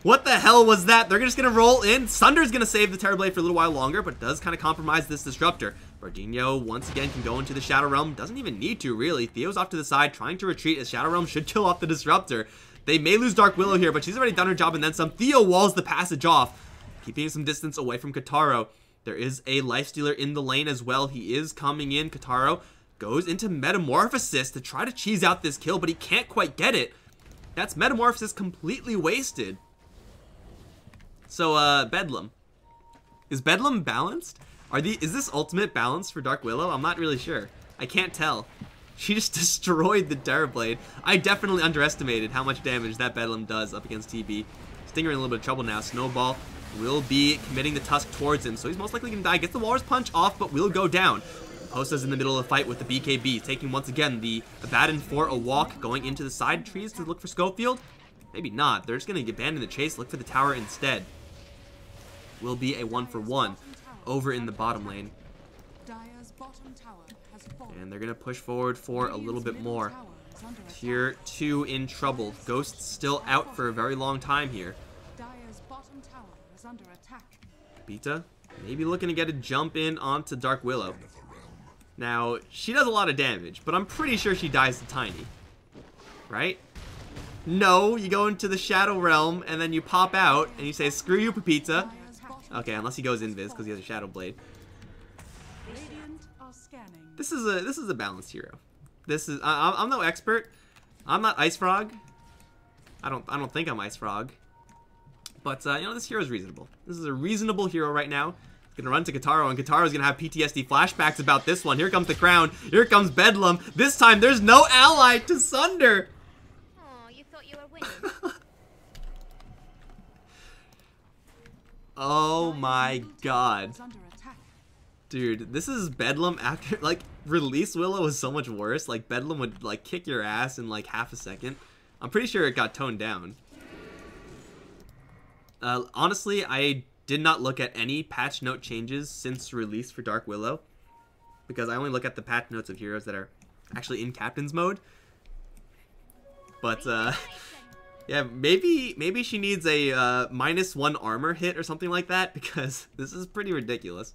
What the hell was that? They're just going to roll in. Sunder's going to save the Terrorblade for a little while longer, but does kind of compromise this Disruptor. Bardinho, once again, can go into the Shadow Realm. Doesn't even need to, really. Theo's off to the side, trying to retreat, as Shadow Realm should kill off the Disruptor. They may lose Dark Willow here, but she's already done her job and then some. Theo walls the passage off, keeping some distance away from Kataro. There is a Lifestealer in the lane as well. He is coming in. Kataro goes into Metamorphosis to try to cheese out this kill, but he can't quite get it. That's Metamorphosis completely wasted. So, Bedlam. Is Bedlam balanced? Is this ultimate balanced for Dark Willow? I'm not really sure. I can't tell. She just destroyed the Terrorblade. I definitely underestimated how much damage that Bedlam does up against TB. Stinger in a little bit of trouble now. Snowball will be committing the Tusk towards him, so he's most likely going to die. Gets the Walrus Punch off, but will go down. Posta's in the middle of the fight with the BKB, taking once again the Abaddon for a walk, going into the side trees to look for Schofield. Maybe not. They're just going to abandon the chase, look for the tower instead. Will be a 1-for-1 over in the bottom lane. And they're going to push forward for a little bit more. Tier 2 in trouble. Ghost's still out for a very long time here. Pepita maybe looking to get a jump in onto Dark Willow. Now, she does a lot of damage, but I'm pretty sure she dies to Tiny. Right? No, you go into the Shadow Realm, and then you pop out, and you say, screw you, Pepita. Okay, unless he goes invis, because he has a Shadow Blade. This is a balanced hero. This is I'm no expert. I'm not Ice Frog. I don't think I'm Ice Frog. But you know, this hero is reasonable. This is a reasonable hero right now. Gonna run to Kataro, and Kataro's gonna have PTSD flashbacks about this one. Here comes the crown. Here comes Bedlam. This time there's no ally to Sunder. Oh, you thought you were winning. Oh my god. Dude, this is Bedlam after, like, Release Willow was so much worse. Like, Bedlam would, like, kick your ass in, like, half a second. I'm pretty sure it got toned down. Honestly, I did not look at any patch note changes since release for Dark Willow, because I only look at the patch notes of heroes that are actually in Captain's mode. But, yeah, maybe she needs a -1 armor hit or something like that, because this is pretty ridiculous.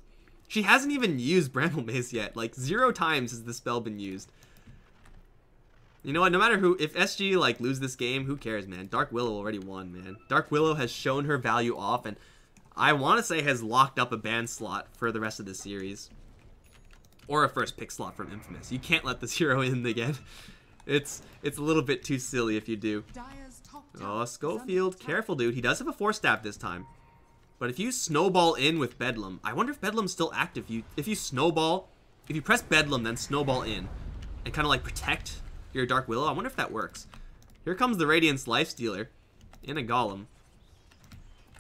She hasn't even used Bramble Maze yet. Like, 0 times has the spell been used. You know what? No matter who, if SG, like, lose this game, who cares, man? Dark Willow already won, man. Dark Willow has shown her value off, and I want to say has locked up a ban slot for the rest of the series. Or a first pick slot from Infamous. You can't let this hero in again. It's a little bit too silly if you do. Oh, Schofield. Careful, dude. He does have a 4-stab this time. But if you snowball in with Bedlam, I wonder if Bedlam's still active. If you press Bedlam, then snowball in, and kind of like protect your Dark Willow, I wonder if that works. Here comes the Radiance Lifestealer in a Golem.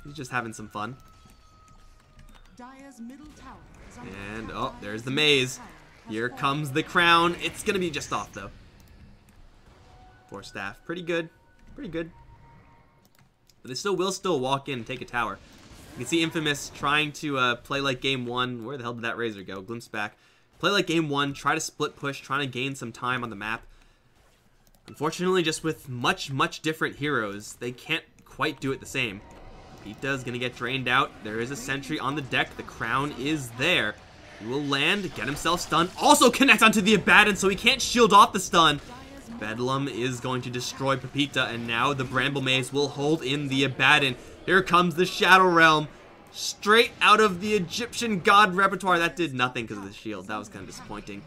He's just having some fun. And, oh, there's the maze. Here comes the crown. It's going to be just off, though. 4 staff. Pretty good. Pretty good. But they will still walk in and take a tower. You can see Infamous trying to play like game 1. Where the hell did that Razor go? Glimpse back. Play like game 1. Try to split push. Trying to gain some time on the map. Unfortunately, just with much different heroes, they can't quite do it the same. Pita's going to get drained out. There is a sentry on the deck. The crown is there. He will land, get himself stunned. Also connect onto the Abaddon, so he can't shield off the stun. Bedlam is going to destroy Pepita, and now the Bramble Maze will hold in the Abaddon. Here comes the Shadow Realm, straight out of the Egyptian god repertoire. That did nothing because of the shield. That was kind of disappointing.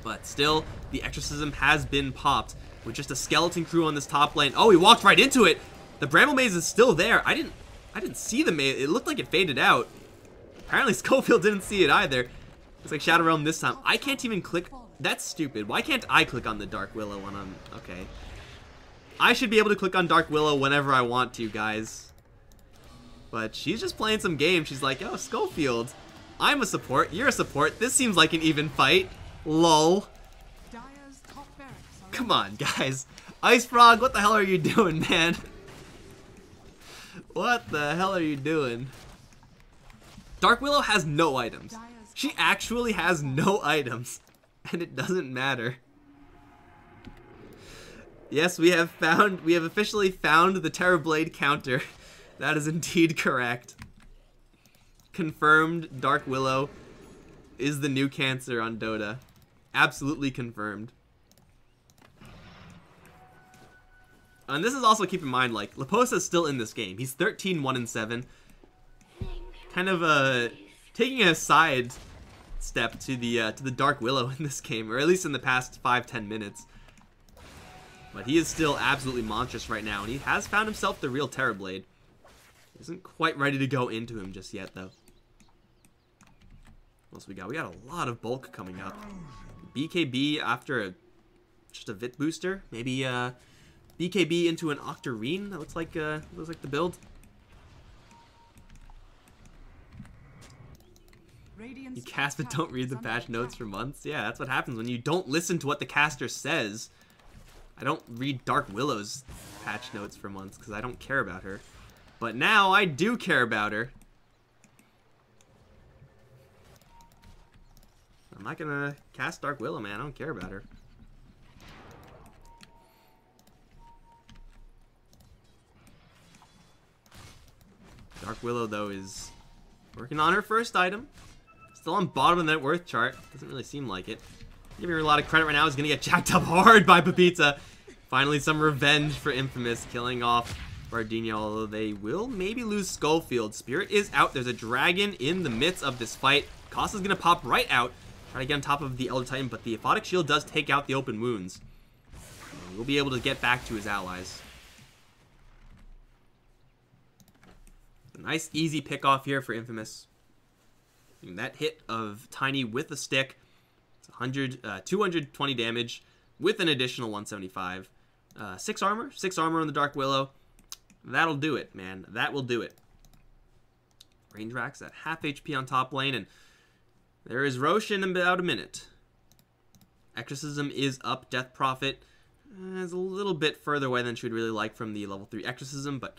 But still, the Exorcism has been popped with just a skeleton crew on this top lane. Oh, he walked right into it. The Bramble Maze is still there. I didn't see the maze. It looked like it faded out. Apparently, Schofield didn't see it either. Looks like Shadow Realm this time. I can't even click. That's stupid. Why can't I click on the Dark Willow when I'm... Okay. I should be able to click on Dark Willow whenever I want to, guys. But she's just playing some games. She's like, oh, Schofield, I'm a support. You're a support. This seems like an even fight. Lol. Come on, guys. Ice Frog, what the hell are you doing, man? What the hell are you doing? Dark Willow has no items. She actually has no items. And it doesn't matter. Yes, we have officially found the Terrorblade counter. That is indeed correct. Confirmed, Dark Willow is the new cancer on Dota. Absolutely confirmed. And this is also, keep in mind, like, Leposa's still in this game. He's 13-1-7. Kind of taking a side step to the Dark Willow in this game, or at least in the past 5-10 minutes. But he is still absolutely monstrous right now, and he has found himself the real Terrorblade. Isn't quite ready to go into him just yet, though. What else we got? We got a lot of bulk coming up. BKB after just a Vit booster. Maybe BKB into an Octarine. That looks like the build. You cast but don't read the patch notes for months. Yeah, that's what happens when you don't listen to what the caster says. I don't read Dark Willow's patch notes for months because I don't care about her. But now I do care about her. I'm not gonna cast Dark Willow, man. I don't care about her. Dark Willow, though, is working on her first item. Still on bottom of the net worth chart. Doesn't really seem like it. Giving her a lot of credit right now. Is going to get jacked up hard by Pepita. Finally, some revenge for Infamous, killing off Bardinho, although they will maybe lose Skullfield. Spirit is out. There's a dragon in the midst of this fight. Costa's going to pop right out. Try to get on top of the Elder Titan, but the Aphotic Shield does take out the open wounds. We'll be able to get back to his allies. A nice, easy pick off here for Infamous. And that hit of Tiny with a stick. It's 220 damage with an additional 175. 6 armor. 6 armor on the Dark Willow. That'll do it, man. That will do it. Range Rack's at half HP on top lane, and there is Roche in about a minute. Exorcism is up. Death Prophet is a little bit further away than she would really like from the level 3 Exorcism, but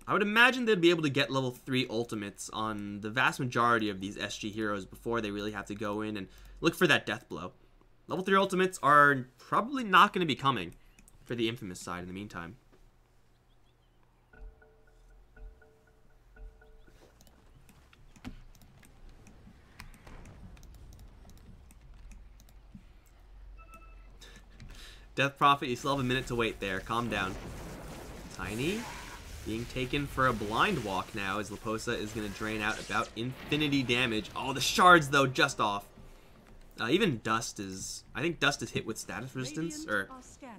I would imagine they'd be able to get level 3 ultimates on the vast majority of these SG heroes before they really have to go in and look for that death blow. Level 3 ultimates are probably not going to be coming for the Infamous side in the meantime. Death Prophet, you still have a minute to wait there. Calm down. Tiny being taken for a blind walk now as Leposa is going to drain out about infinity damage. Oh, the shards, though, just off. Even Dust is... I think Dust is hit with status resistance, or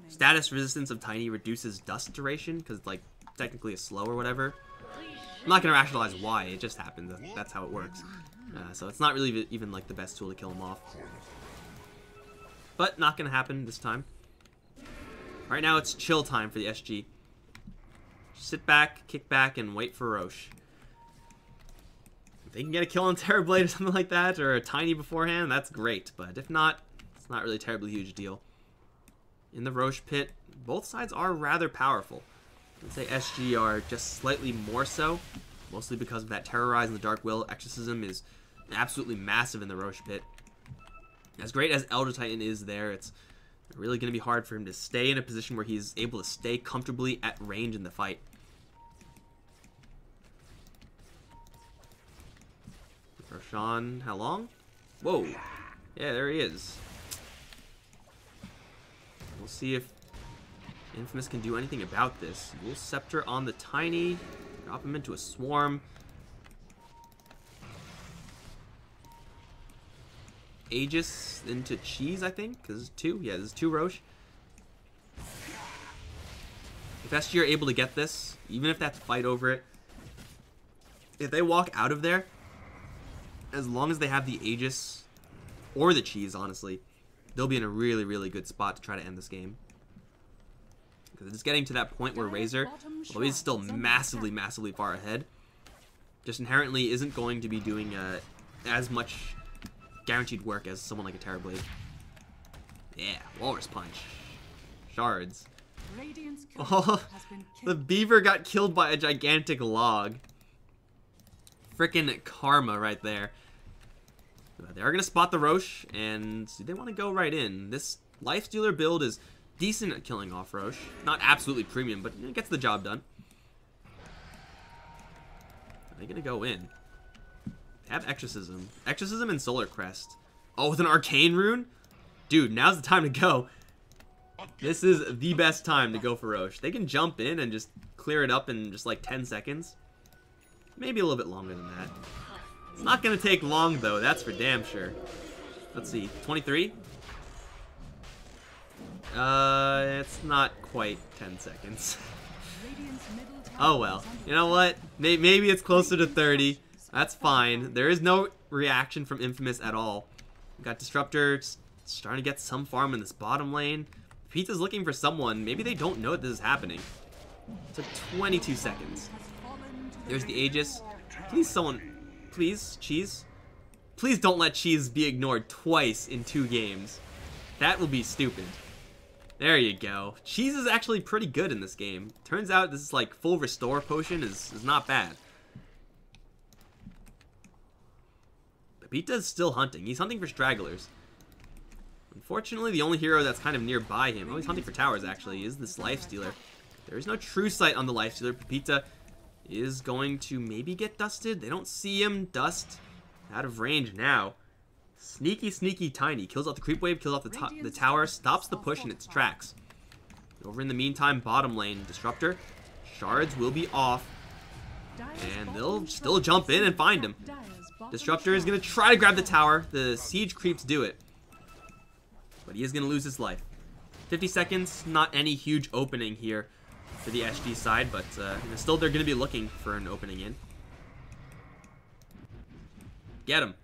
status resistance of Tiny reduces Dust duration, because it's, like, technically a slow or whatever. I'm not going to rationalize why, it just happens. That's how it works. So it's not really even, like, the best tool to kill him off. But not going to happen this time. Right now, it's chill time for the SG. Sit back, kick back, and wait for Roche. If they can get a kill on Terrorblade or something like that, or a Tiny beforehand, that's great. But if not, it's not really a terribly huge deal. In the Roche pit, both sides are rather powerful. I'd say SG are just slightly more so, mostly because of that Terrorize and the Dark Will. Exorcism is absolutely massive in the Roche pit. As great as Elder Titan is there, it's really going to be hard for him to stay in a position where he's able to stay comfortably at range in the fight. Roshan, how long? Whoa. Yeah, there he is. We'll see if Infamous can do anything about this. Dual Scepter on the Tiny. Drop him into a swarm. Aegis into Cheese, I think, because there's 2. Yeah, there's 2 Roche. If SG are able to get this, even if they have to fight over it, if they walk out of there, as long as they have the Aegis or the Cheese, honestly, they'll be in a really, really good spot to try to end this game. Because it's getting to that point where Razor, although he's still massively, massively far ahead, just inherently isn't going to be doing as much guaranteed work as someone like a Terrorblade. Yeah, Walrus Punch. Shards. Oh, the beaver got killed by a gigantic log. Frickin' karma right there. They are going to spot the Roche, and they want to go right in. This Lifestealer build is decent at killing off Roche. Not absolutely premium, but it gets the job done. Are they going to go in? They have Exorcism. Exorcism and Solar Crest. Oh, with an Arcane Rune? Dude, now's the time to go. This is the best time to go for Roche. They can jump in and just clear it up in just like 10 seconds. Maybe a little bit longer than that. It's not going to take long, though. That's for damn sure. Let's see. 23? It's not quite 10 seconds. Oh well. You know what? Maybe it's closer to 30. That's fine. There is no reaction from Infamous at all. We got Disruptor starting to get some farm in this bottom lane. Pizza's looking for someone. Maybe they don't know that this is happening. Took 22 seconds. There's the Aegis. Please someone... Please, Cheese. Please don't let Cheese be ignored twice in 2 games. That will be stupid. There you go. Cheese is actually pretty good in this game. Turns out this like full restore potion is not bad. Pepita's still hunting. He's hunting for stragglers. Unfortunately, the only hero that's kind of nearby him, he's hunting for towers actually, is this Lifestealer. There is no true sight on the Lifestealer. Pepita is going to maybe get dusted. They don't see him. Dust out of range now. Sneaky, sneaky Tiny. Kills off the creep wave, kills off the tower, stops the push in its tracks. Over in the meantime, bottom lane, Disruptor. Shards will be off. And they'll still jump in and find him. Disruptor is going to try to grab the tower. The siege creeps do it. But he is going to lose his life. 50 seconds, not any huge opening here for the SG side, but still they're going to be looking for an opening in. Get him.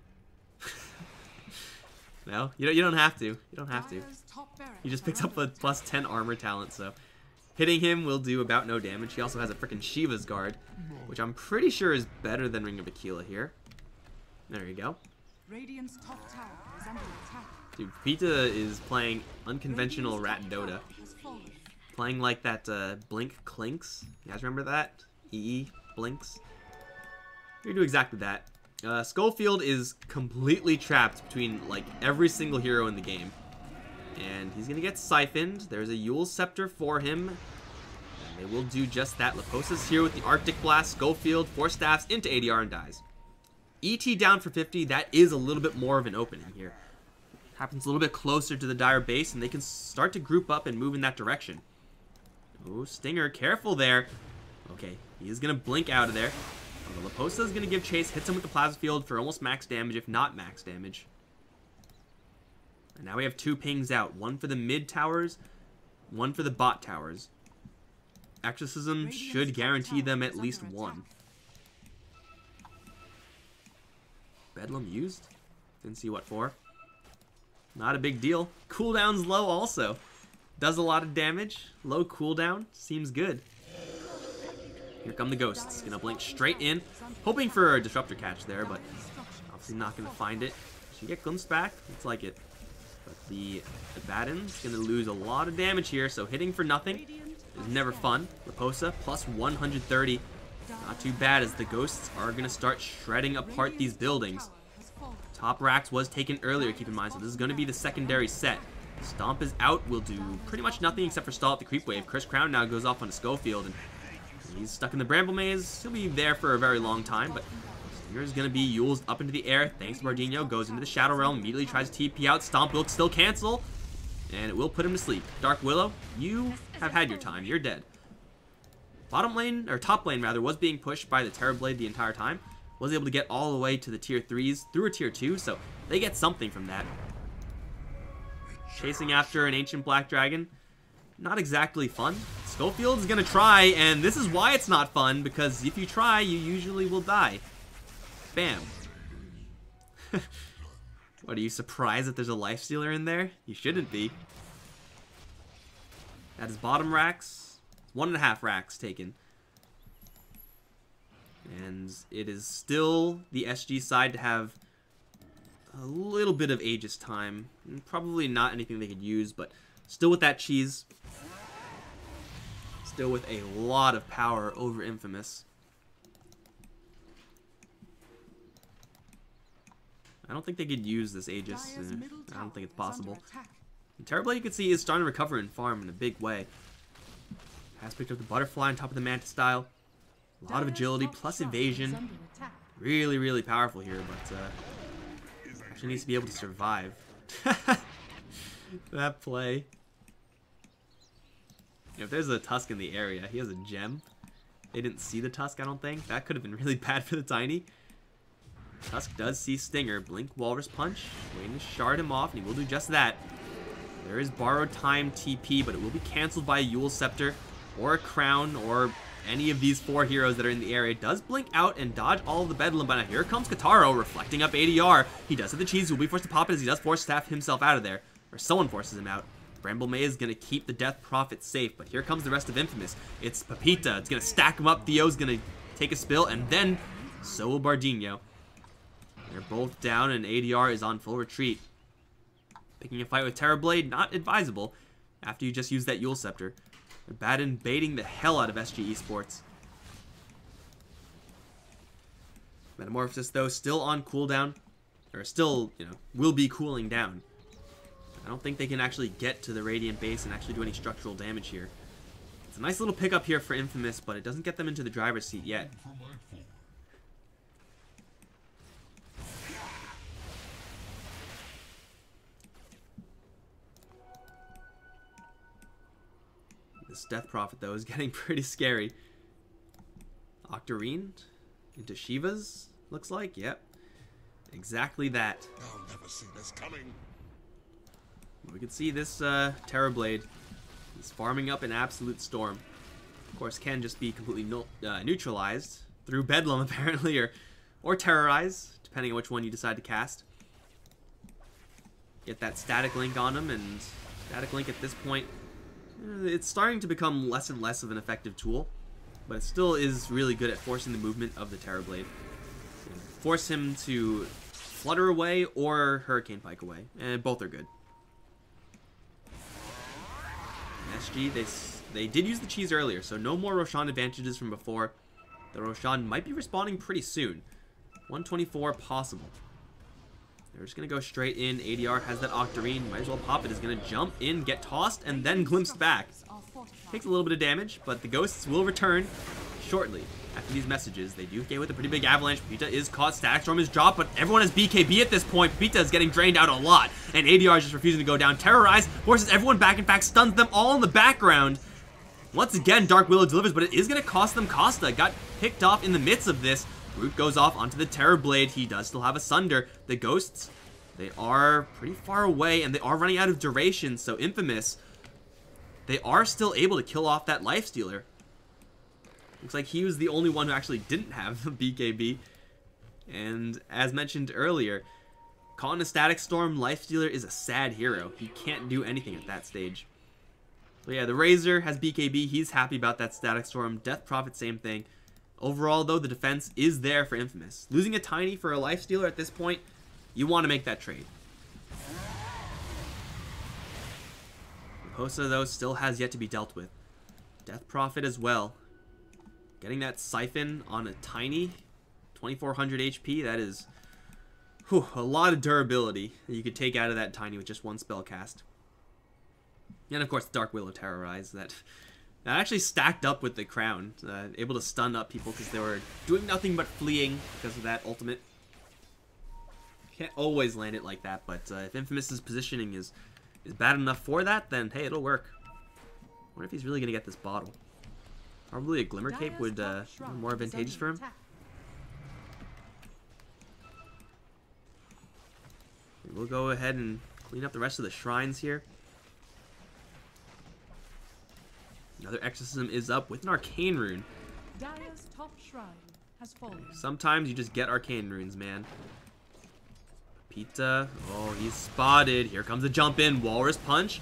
No, you don't have to. You don't have to. He just picks up a plus 10 armor talent, so hitting him will do about no damage. He also has a freaking Shiva's Guard, which I'm pretty sure is better than Ring of Aquila here. There you go. Radiant's top tower is under attack. Dude, Pita is playing unconventional Rat Dota. Playing like that Blink Clinks. You guys remember that? EE Blinks. We're gonna do exactly that. Schofield is completely trapped between like every single hero in the game. And he's gonna get siphoned. There's a Eul's Scepter for him. And they will do just that. Leposa's here with the Arctic Blast. Schofield, 4 staffs into ADR and dies. ET down for 50. That is a little bit more of an opening here. Happens a little bit closer to the Dire base, and they can start to group up and move in that direction. Oh, Stinger, careful there. Okay, he is going to blink out of there. Leposa is going to give chase, hits him with the Plasma Field for almost max damage, if not max damage. And now we have 2 pings out. One for the mid towers, one for the bot towers. Exorcism should guarantee them at least 1. Bedlam used? Didn't see what for. Not a big deal. Cooldown's low also. Does a lot of damage. Low cooldown. Seems good. Here come the ghosts. Gonna blink straight in. Hoping for a Disruptor catch there, but obviously not gonna find it. Should get glimpse back. Looks like it. But the Abaddon's gonna lose a lot of damage here, so hitting for nothing is never fun. Leposa plus 130. Not too bad as the ghosts are gonna start shredding apart these buildings. Top racks was taken earlier, keep in mind, so this is going to be the secondary set. Stomp is out, will do pretty much nothing except for stall at the creep wave. Chris Crown now goes off on a Schofield, and he's stuck in the Bramble Maze. He'll be there for a very long time, but Stinger's going to be Eul's up into the air. Thanks to Bardino, goes into the Shadow Realm, immediately tries to TP out. Stomp will still cancel, and it will put him to sleep. Dark Willow, you have had your time. You're dead. Bottom lane, or top lane rather, was being pushed by the Terrorblade the entire time. Was able to get all the way to the tier 3s through a tier 2, so they get something from that. Chasing after an Ancient Black Dragon, not exactly fun. Schofield's gonna try, and this is why it's not fun, because if you try, you usually will die. Bam. What, are you surprised that there's a Lifestealer in there? You shouldn't be. That is bottom racks. 1.5 racks taken. And it is still the SG side to have a little bit of Aegis time. Probably not anything they could use, but still with that cheese. Still with a lot of power over Infamous. I don't think they could use this Aegis. I don't think it's possible. Terrorblade, you can see, is starting to recover and farm in a big way. Has picked up the Butterfly on top of the Manta style. A lot of agility plus evasion. Really, really powerful here, but actually needs to be able to survive. That play. If there's a Tusk in the area, he has a gem. They didn't see the Tusk, I don't think. That could have been really bad for the Tiny. Tusk does see Stinger. Blink Walrus Punch. Waiting to shard him off, and he will do just that. There is Borrowed Time TP, but it will be canceled by a Eul's Scepter, or a Crown, or any of these 4 heroes that are in the area. Does blink out and dodge all of the Bedlam, but now here comes Kataro, reflecting up ADR. He does hit the cheese, will be forced to pop it as he does force staff himself out of there. Or someone forces him out. Bramble May is going to keep the Death Prophet safe, but here comes the rest of Infamous. It's Pepita. It's going to stack him up. Theo's going to take a spill, and then so will Bardinho. They're both down, and ADR is on full retreat. Picking a fight with Terrorblade, not advisable after you just use that Yule Scepter. Abaddon baiting the hell out of SG Esports. Metamorphosis, though, still on cooldown. Or still, will be cooling down. I don't think they can actually get to the Radiant base and actually do any structural damage here. It's a nice little pickup here for Infamous, but it doesn't get them into the driver's seat yet. This Death Prophet, though, is getting pretty scary. Octarine into Shiva's, looks like. Yep. Exactly that. I'll never see this coming. We can see this Terrorblade. He's farming up an absolute storm. Of course, can just be completely neutralized through Bedlam, apparently, or Terrorize, depending on which one you decide to cast. Get that Static Link on him, and Static Link at this point, it's starting to become less and less of an effective tool, but it still is really good at forcing the movement of the Terrorblade. Force him to flutter away or Hurricane Pike away, and both are good. SG, they did use the cheese earlier, so no more Roshan advantages from before. The Roshan might be respawning pretty soon. 124 possible. They're just going to go straight in. ADR has that Octarine. Might as well pop it. Is going to jump in, get tossed, and then glimpsed back. Takes a little bit of damage, but the ghosts will return shortly. After these messages, they do get with a pretty big avalanche. Pepita is caught. Static Storm is dropped, but everyone has BKB at this point. Pepita is getting drained out a lot, and ADR is just refusing to go down. Terrorize forces everyone back. In fact, stuns them all in the background. Once again, Dark Willow delivers, but it is going to cost them. Costa got picked off in the midst of this. Root goes off onto the Terrorblade. He does still have a Sunder. The ghosts, they are pretty far away, and they are running out of duration, so Infamous, they are still able to kill off that Lifestealer. Looks like he was the only one who actually didn't have BKB. And as mentioned earlier, caught in a Static Storm, Lifestealer is a sad hero. He can't do anything at that stage. So yeah, the Razor has BKB. He's happy about that Static Storm. Death Prophet, same thing. Overall, though, the defense is there for Infamous. Losing a Tiny for a Lifestealer at this point, you want to make that trade. Raposa, though, still has yet to be dealt with. Death Prophet as well. Getting that Siphon on a Tiny, 2400 HP, that is a lot of durability that you could take out of that Tiny with just one spell cast. And of course, Dark Willow Terrorize, that actually stacked up with the Crown, able to stun up people because they were doing nothing but fleeing because of that ultimate. Can't always land it like that, but if Infamous's positioning is bad enough for that, then hey, it'll work. I wonder if he's really going to get this bottle. Probably a Glimmer Cape would be more advantageous for him. We'll go ahead and clean up the rest of the shrines here. Another Exorcism is up with an Arcane Rune. Dire's top shrine has fallen. Sometimes you just get Arcane Runes, man. Pepita, oh, he's spotted. Here comes a jump in. Walrus Punch.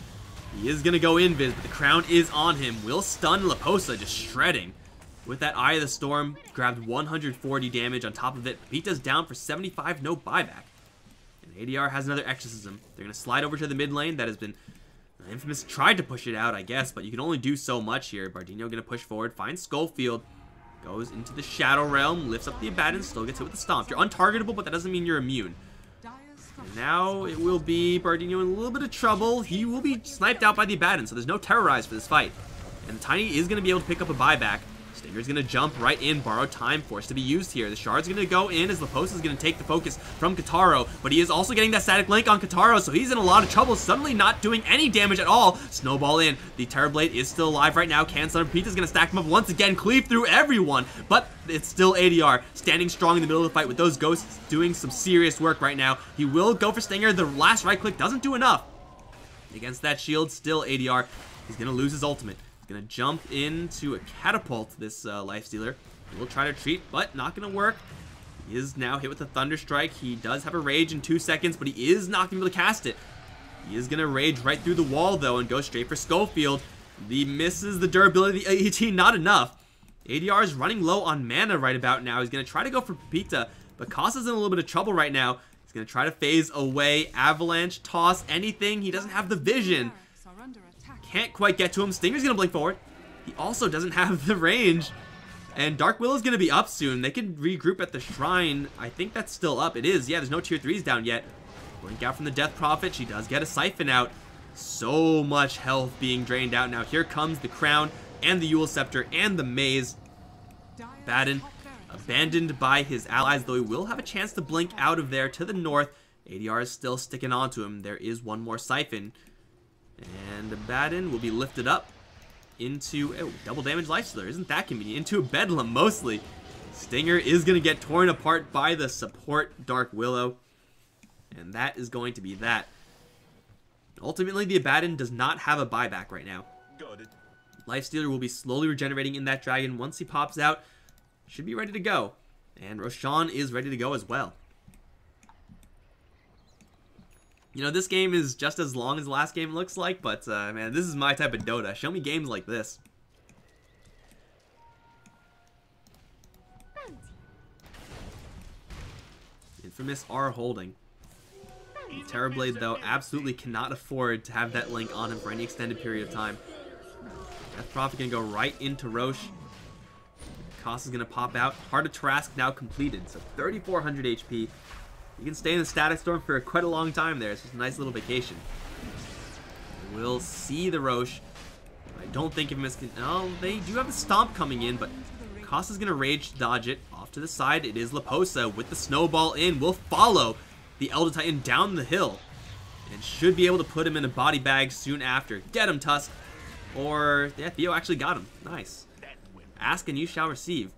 He is going to go invis, but the Crown is on him. Will stun Laposa, just shredding. With that Eye of the Storm, grabbed 140 damage on top of it. Pepita's down for 75, no buyback. And ADR has another Exorcism. They're going to slide over to the mid lane. That has been... Infamous tried to push it out, I guess, but you can only do so much here. Bardinho going to push forward, finds Skullfield. Goes into the Shadow Realm, lifts up the Abaddon, still gets hit with the Stomp. You're untargetable, but that doesn't mean you're immune. And now it will be Bardinho in a little bit of trouble. He will be sniped out by the Abaddon, so there's no Terrorize for this fight. And Tiny is going to be able to pick up a buyback. Stinger's going to jump right in, borrow time, forced to be used here. The Shard's going to go in as Laposa is going to take the focus from Kataro, but he is also getting that Static Link on Kataro, so he's in a lot of trouble, suddenly not doing any damage at all. Snowball in. The Terrorblade is still alive right now. Can Stun Pepita's going to stack him up once again, cleave through everyone, but it's still ADR standing strong in the middle of the fight with those ghosts doing some serious work right now. He will go for Stinger. The last right click doesn't do enough. Against that shield, still ADR. He's going to lose his ultimate. Gonna jump into a catapult, this Lifestealer. He will try to retreat, but not gonna work. He is now hit with a Thunder Strike. He does have a Rage in 2 seconds, but he is not gonna be able to cast it. He is gonna Rage right through the wall, though, and go straight for Schofield. He misses the durability of the AET, not enough. ADR is running low on mana right about now. He's gonna try to go for Pepita, but Costa's in a little bit of trouble right now. He's gonna try to phase away, Avalanche, toss, anything. He doesn't have the vision. Can't quite get to him. Stinger's gonna blink forward. He also doesn't have the range. And Dark Willow's gonna be up soon. They can regroup at the Shrine. I think that's still up. It is. Yeah, there's no tier 3s down yet. Blink out from the Death Prophet. She does get a Siphon out. So much health being drained out now. Here comes the Crown and the Eul Scepter and the Maze. Baden abandoned by his allies, though he will have a chance to blink out of there to the north. ADR is still sticking on to him. There is one more Siphon. And Baden will be lifted up into double damage Lifestealer. Isn't that convenient? Into a Bedlam mostly. Stinger is going to get torn apart by the support Dark Willow. And that is going to be that. Ultimately, the Abaddon does not have a buyback right now. Lifestealer will be slowly regenerating in that dragon. Once he pops out, should be ready to go. And Roshan is ready to go as well. You know, this game is just as long as the last game looks like, but man, this is my type of Dota. Show me games like this. Infamous are holding. Terrorblade, though, absolutely cannot afford to have that link on him for any extended period of time. Death Prophet gonna go right into Roche. Cost is gonna pop out. Heart of Tarask now completed, so 3,400 HP. You can stay in the Static Storm for quite a long time there. It's just a nice little vacation. We'll see the Roche. I don't think Infamous can... No, they do have the Stomp coming in, but Costa's gonna Rage to dodge it. Off to the side, it is Laposa with the Snowball in. Will follow the Elder Titan down the hill. And should be able to put him in a body bag soon after. Get him, Tusk. Or, yeah, Theo actually got him. Nice. Ask and you shall receive.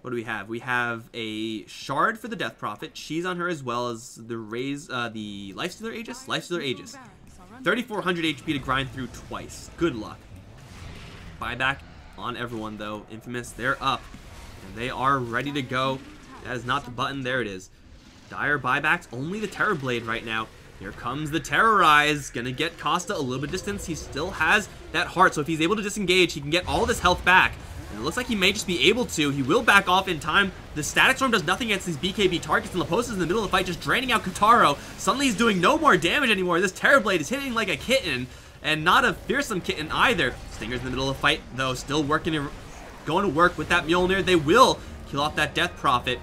What do we have? We have a Shard for the Death Prophet. She's on her as well as the the Lifestealer Aegis? Lifestealer Aegis. 3,400 HP to grind through twice. Good luck. Buyback on everyone, though. Infamous, they're up. And they are ready to go. That is not the button. There it is. Dire buybacks. Only the Terrorblade right now. Here comes the Terrorize. Gonna get Costa a little bit of distance. He still has that heart, so if he's able to disengage, he can get all this health back. And it looks like he may just be able to. He will back off in time. The Static Storm does nothing against these BKB targets, and Laposa's in the middle of the fight just draining out Kataro. Suddenly he's doing no more damage anymore. This Terrorblade is hitting like a kitten, and not a fearsome kitten either. Stinger's in the middle of the fight, though, still going to work with that Mjolnir. They will kill off that Death Prophet.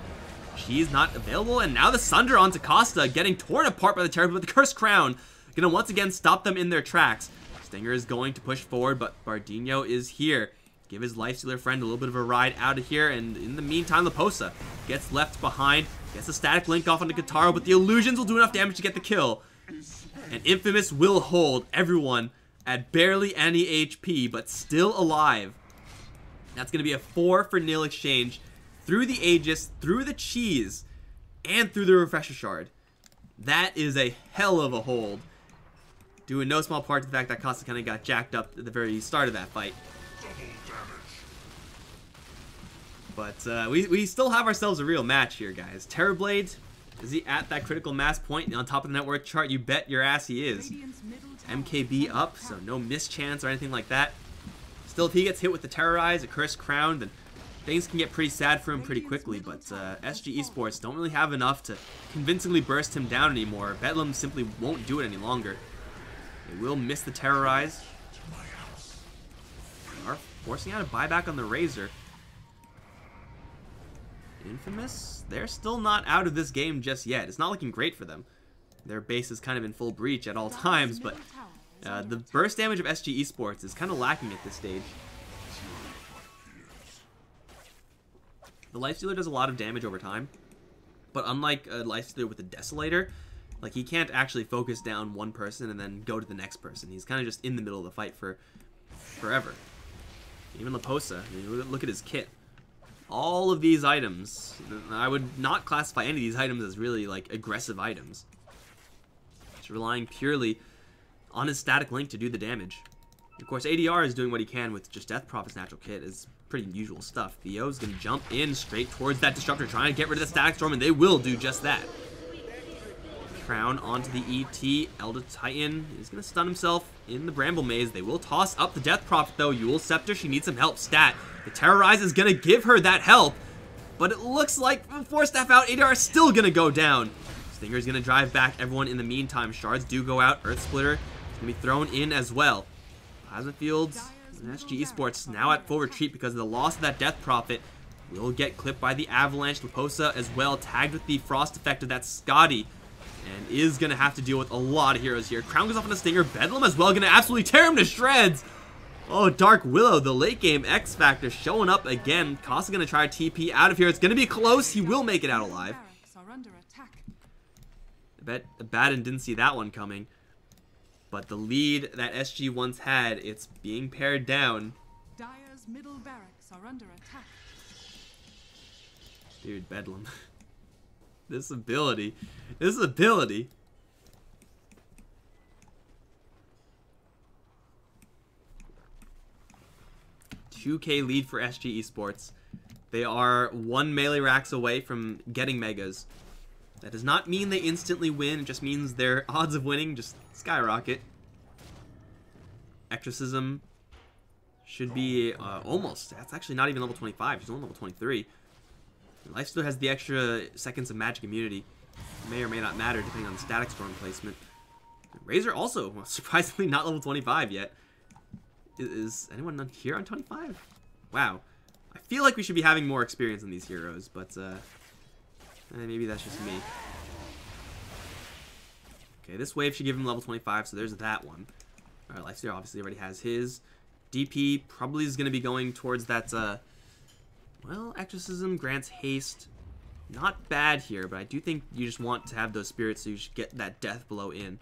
She's not available, and now the Sunder onto Costa, getting torn apart by the Terrorblade with the Cursed Crown. Gonna once again stop them in their tracks. Stinger is going to push forward, but Bardino is here. Give his Lifestealer friend a little bit of a ride out of here, and in the meantime, Laposa gets left behind, gets a static link off onto Kataro, but the illusions will do enough damage to get the kill. And Infamous will hold everyone at barely any HP, but still alive. That's going to be a 4-for-0 exchange through the Aegis, through the Cheese, and through the Refresher Shard. That is a hell of a hold. Due in no small part to the fact that Costa kind of got jacked up at the very start of that fight. But we still have ourselves a real match here, guys. Terrorblade, is he at that critical mass point on top of the net worth chart? You bet your ass he is. MKB up, so no mischance or anything like that. Still, if he gets hit with the Terrorize, a Cursed Crown, then things can get pretty sad for him pretty quickly. But SG Esports don't really have enough to convincingly burst him down anymore. Bedlam simply won't do it any longer. They will miss the Terrorize. They are forcing out a buyback on the Razor. Infamous, they're still not out of this game just yet. It's not looking great for them. Their base is kind of in full breach at all times, but the burst damage of SG Esports is kind of lacking at this stage. The Lifestealer does a lot of damage over time, but unlike a Lifestealer with a Desolator, like he can't actually focus down one person and then go to the next person. He's kind of just in the middle of the fight for forever. Even Laposa, I mean, look at his kit. All of these items, I would not classify any of these items as really like aggressive items. It's relying purely on his static link to do the damage. Of course, ADR is doing what he can with just Death Prophet's natural kit. Is pretty usual stuff. Theo's going to jump in straight towards that Disruptor, trying to get rid of the Static Storm, and they will do just that. Crown onto the ET. Elder Titan is going to stun himself in the Bramble Maze. They will toss up the Death Prophet, though. Yule Scepter, she needs some help. Stat. The Terrorize is going to give her that help, but it looks like with 4 staff out, ADR is still going to go down. Stinger's going to drive back everyone in the meantime. Shards do go out. Earth Splitter is going to be thrown in as well. Plasma Fields and SG Esports now at full retreat because of the loss of that Death Prophet. Will get clipped by the Avalanche. Leposa as well, tagged with the Frost effect of that Scotty, and is going to have to deal with a lot of heroes here. Crown goes off on a Stinger. Bedlam as well, going to absolutely tear him to shreds. Oh, Dark Willow, the late game X Factor, showing up again. Costa going to try to TP out of here. It's going to be close. He will make it out alive. I bet Abaddon didn't see that one coming. But the lead that SG once had, it's being pared down. Dire's middle barracks are under attack. Dude, Bedlam. This ability. This ability. $2K lead for SG Esports. They are 1 melee racks away from getting megas. That does not mean they instantly win. It just means their odds of winning just skyrocket. Exorcism should be almost. That's actually not even level 25. She's only level 23. Lifesteal has the extra seconds of magic immunity. It may or may not matter depending on the Static Storm placement. Razor also, well, surprisingly, not level 25 yet. Is anyone here on 25? Wow. I feel like we should be having more experience in these heroes, but maybe that's just me. Okay, this wave should give him level 25, so there's that one. Alright, Lifesteal obviously already has his. DP probably is going to be going towards that, well, Exorcism grants haste. Not bad here, but I do think you just want to have those spirits, so you should get that death blow in.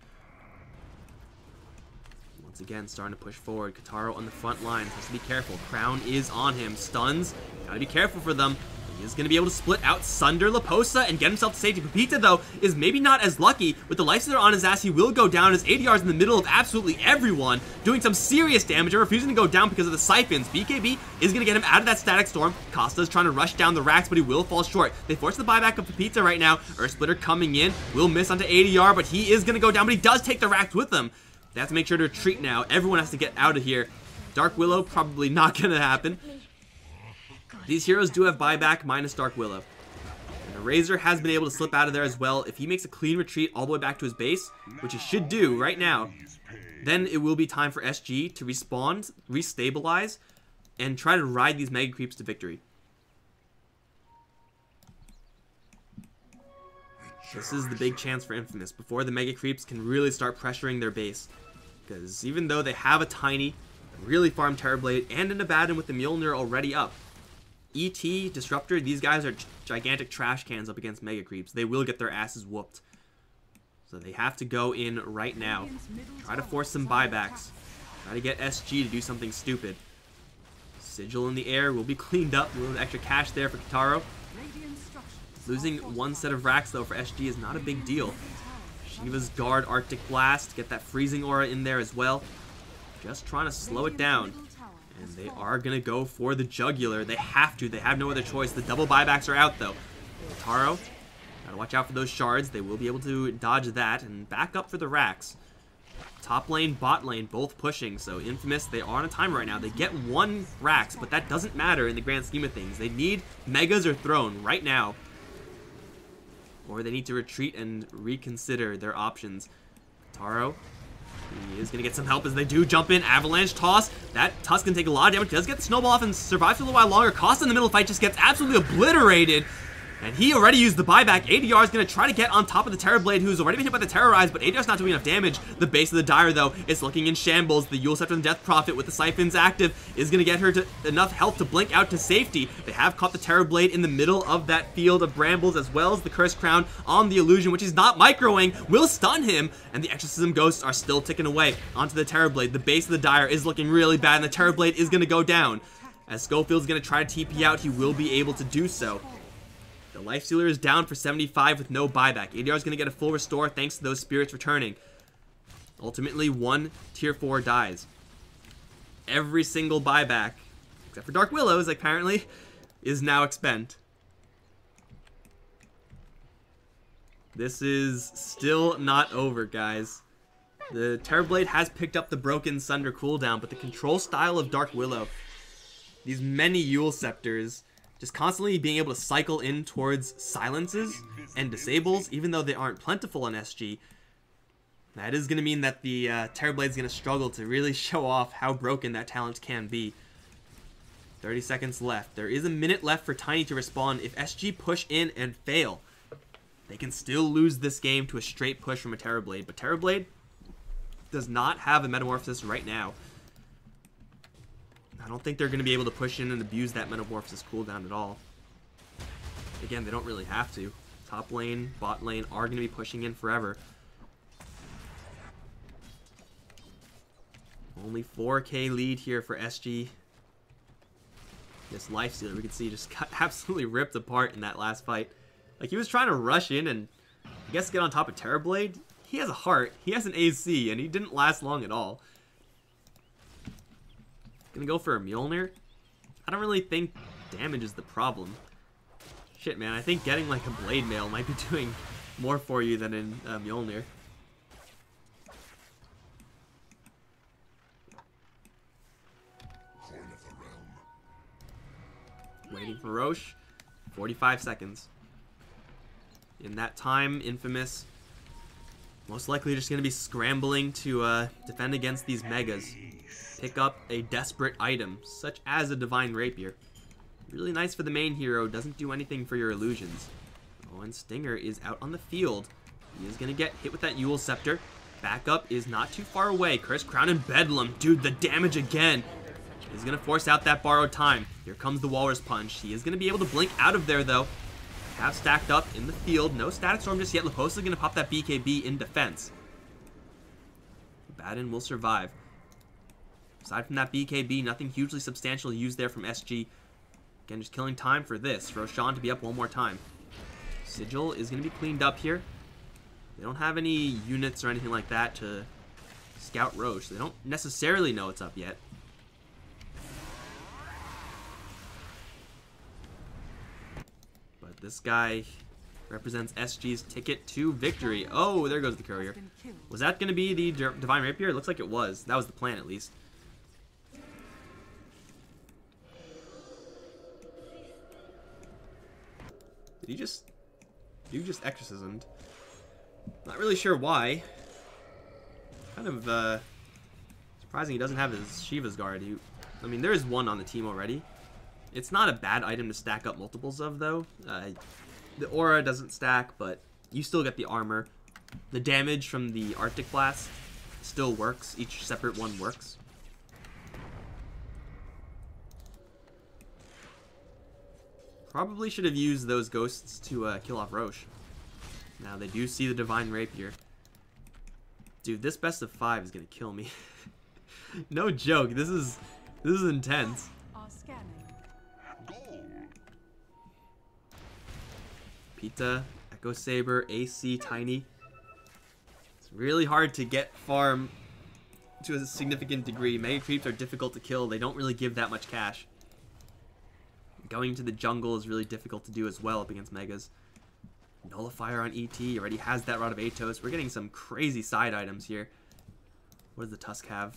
Once again, starting to push forward. Kataro on the front line. Has to be careful. Crown is on him. Stuns. Gotta be careful for them. He is going to be able to split out Sunder Leposa and get himself to safety. Pepita, though, is maybe not as lucky. With the Lifestealer on his ass, he will go down as ADR's in the middle of absolutely everyone, doing some serious damage and refusing to go down because of the siphons. BKB is going to get him out of that Static Storm. Costa's trying to rush down the racks, but he will fall short. They force the buyback of Pepita right now. Earth Splitter coming in. Will miss onto ADR, but he is going to go down, but he does take the racks with him. They have to make sure to retreat now. Everyone has to get out of here. Dark Willow, probably not going to happen. These heroes do have buyback minus Dark Willow. And the Razor has been able to slip out of there as well. If he makes a clean retreat all the way back to his base, which he should do right now, then it will be time for SG to respawn, restabilize, and try to ride these Mega Creeps to victory. This is the big chance for Infamous before the Mega Creeps can really start pressuring their base. Because even though they have a Tiny, really farm Terrorblade, and an Abaddon with the Mjolnir already up, ET, Disruptor, these guys are gigantic trash cans up against Mega Creeps. They will get their asses whooped. So they have to go in right now. Try to force some buybacks. Try to get SG to do something stupid. Sigil in the air will be cleaned up. A little extra cash there for Kataro. Losing one set of racks, though, for SG is not a big deal. Shiva's Guard, Arctic Blast, get that freezing aura in there as well. Just trying to slow it down. And they are going to go for the Jugular. They have to. They have no other choice. The double buybacks are out, though. Taro, gotta watch out for those shards. They will be able to dodge that and back up for the racks. Top lane, bot lane, both pushing. So Infamous, they are on a timer right now. They get 1 racks, but that doesn't matter in the grand scheme of things. They need Megas or Throne right now. Or they need to retreat and reconsider their options. Taro, he is going to get some help as they do jump in. Avalanche toss. That Tusk can take a lot of damage. Does get the snowball off and survives for a little while longer. Costa in the middle of the fight just gets absolutely obliterated. And he already used the buyback. ADR is going to try to get on top of the Terrorblade, who's already been hit by the Terrorize, but ADR's not doing enough damage. The base of the Dire, though, is looking in shambles. The Yule Scepter and Death Prophet with the Siphons active is going to get her to enough health to blink out to safety. They have caught the Terrorblade in the middle of that field of brambles, as well as the Cursed Crown on the Illusion, which is not microing, will stun him, and the Exorcism Ghosts are still ticking away onto the Terrorblade. The base of the Dire is looking really bad, and the Terrorblade is going to go down. As Schofield's going to try to TP out, he will be able to do so. The Lifestealer is down for 75 with no buyback. ADR is going to get a full restore thanks to those spirits returning. Ultimately, 1 tier 4 dies. every single buyback, except for Dark Willows, apparently, is now expend. This is still not over, guys. The Terrorblade has picked up the Broken Sunder cooldown, but the control style of Dark Willow, these many Yule Scepters, just constantly being able to cycle in towards silences and disables, even though they aren't plentiful on SG, that is going to mean that the Terrorblade's going to struggle to really show off how broken that talent can be. 30 seconds left. There is a minute left for Tiny to respond. If SG push in and fail, they can still lose this game to a straight push from a Terrorblade. But Terrorblade does not have a Metamorphosis right now. I don't think they're going to be able to push in and abuse that Metamorphosis cooldown at all. Again, they don't really have to. Top lane, bot lane are going to be pushing in forever. Only 4K lead here for SG. This Lifestealer, we can see, just got absolutely ripped apart in that last fight. Like, he was trying to rush in and, I guess, get on top of Terrorblade. He has a heart, he has an AC, and he didn't last long at all. Gonna go for a Mjolnir. I don't really think damage is the problem. Shit, man, I think getting, like, a Blade Mail might be doing more for you than in Mjolnir. Waiting for Roche. 45 seconds. In that time, Infamous most likely just going to be scrambling to defend against these Megas. Pick up a desperate item, such as a Divine Rapier. Really nice for the main hero, doesn't do anything for your illusions. Oh, and Stinger is out on the field. He is going to get hit with that Yule Scepter. Backup is not too far away. Curse Crown and Bedlam. Dude, the damage again. He's going to force out that borrowed time. Here comes the Walrus Punch. He is going to be able to blink out of there, though. Have stacked up in the field. No Static Storm just yet. Leposa is going to pop that BKB in defense. Baden will survive. Aside from that BKB, nothing hugely substantial used there from SG. Again, just killing time for this. Roshan to be up one more time. Sigil is going to be cleaned up here. They don't have any units or anything like that to scout Roche. They don't necessarily know it's up yet. But this guy represents SG's ticket to victory. Oh, there goes the courier. Was that going to be the Divine Rapier? It looks like it was. That was the plan, at least. Did he just... You just exorcismed. Not really sure why. Kind of surprising he doesn't have his Shiva's Guard. I mean, there is one on the team already. It's not a bad item to stack up multiples of, though. The aura doesn't stack, but you still get the armor. The damage from the Arctic Blast still works. Each separate one works. Probably should have used those ghosts to kill off Roche. Now they do see the Divine Rapier. Dude, this best of 5 is gonna kill me. No joke. This is intense. Pita, Echo Saber, AC, Tiny. It's really hard to get farm to a significant degree. Mega Creeps are difficult to kill. They don't really give that much cash. Going to the jungle is really difficult to do as well up against Megas. Nullifier on ET already has that Rod of Atos. We're getting some crazy side items here. What does the Tusk have?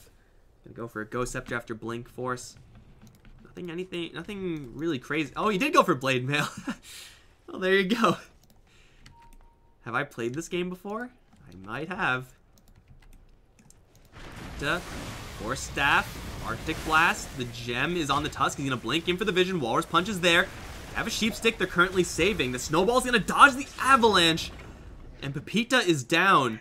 Gonna go for a Ghost Scepter after Blink Force. Nothing really crazy. Oh, he did go for Blade Mail. Well, there you go. Have I played this game before? I might have. Force Staff. Arctic Blast. The gem is on the Tusk. He's going to blink in for the vision. Walrus Punch is there. They have a Sheep Stick they're currently saving. The Snowball's going to dodge the avalanche. And Pepita is down.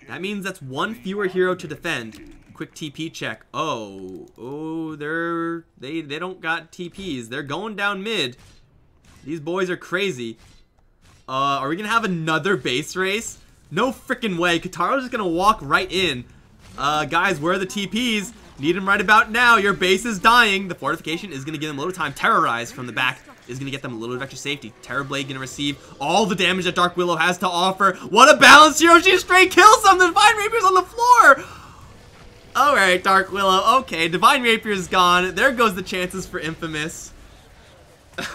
That means that's one fewer hero to defend. Quick TP check. Oh, they don't got TPs. They're going down mid. These boys are crazy. Are we going to have another base race? No freaking way. Kataro's just going to walk right in. Guys, where are the TPs? Need him right about now. Your base is dying. The fortification is going to give them a little time. Terrorize from the back is going to get them a little bit of extra safety. Terrorblade going to receive all the damage that Dark Willow has to offer. What a balanced hero. She straight kills them. The Divine Rapier's on the floor. Alright, Dark Willow. Okay, Divine Rapier's gone. There goes the chances for Infamous.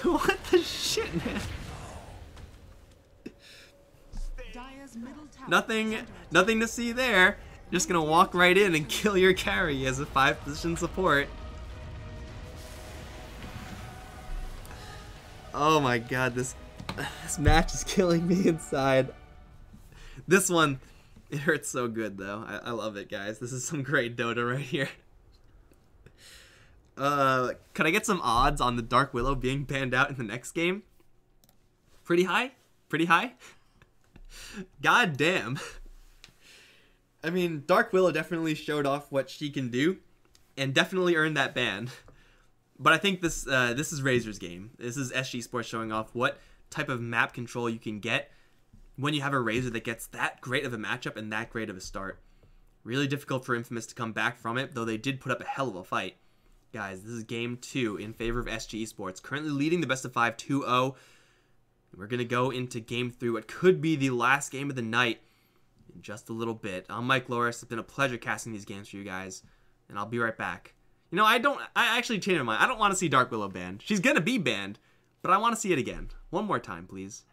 What the shit, man? Dire's middle tower Nothing, is under nothing to see there. Just gonna walk right in and kill your carry as a 5-position support. Oh my god, this match is killing me inside. This one, it hurts so good though. I love it, guys. This is some great Dota right here. Could I get some odds on the Dark Willow being banned out in the next game? Pretty high? Pretty high? God damn. I mean, Dark Willow definitely showed off what she can do, and definitely earned that ban. But I think this is Razor's game. This is SG Sports showing off what type of map control you can get when you have a Razor that gets that great of a matchup and that great of a start. Really difficult for Infamous to come back from it, though they did put up a hell of a fight. Guys, this is game 2 in favor of SG Sports, currently leading the best of 5 2-0. We're going to go into game 3, what could be the last game of the night, in just a little bit. I'm Mike Loris. It's been a pleasure casting these games for you guys, and I'll be right back. You know, I actually changed my mind. I don't want to see Dark Willow banned. She's going to be banned, but I want to see it again. One more time, please.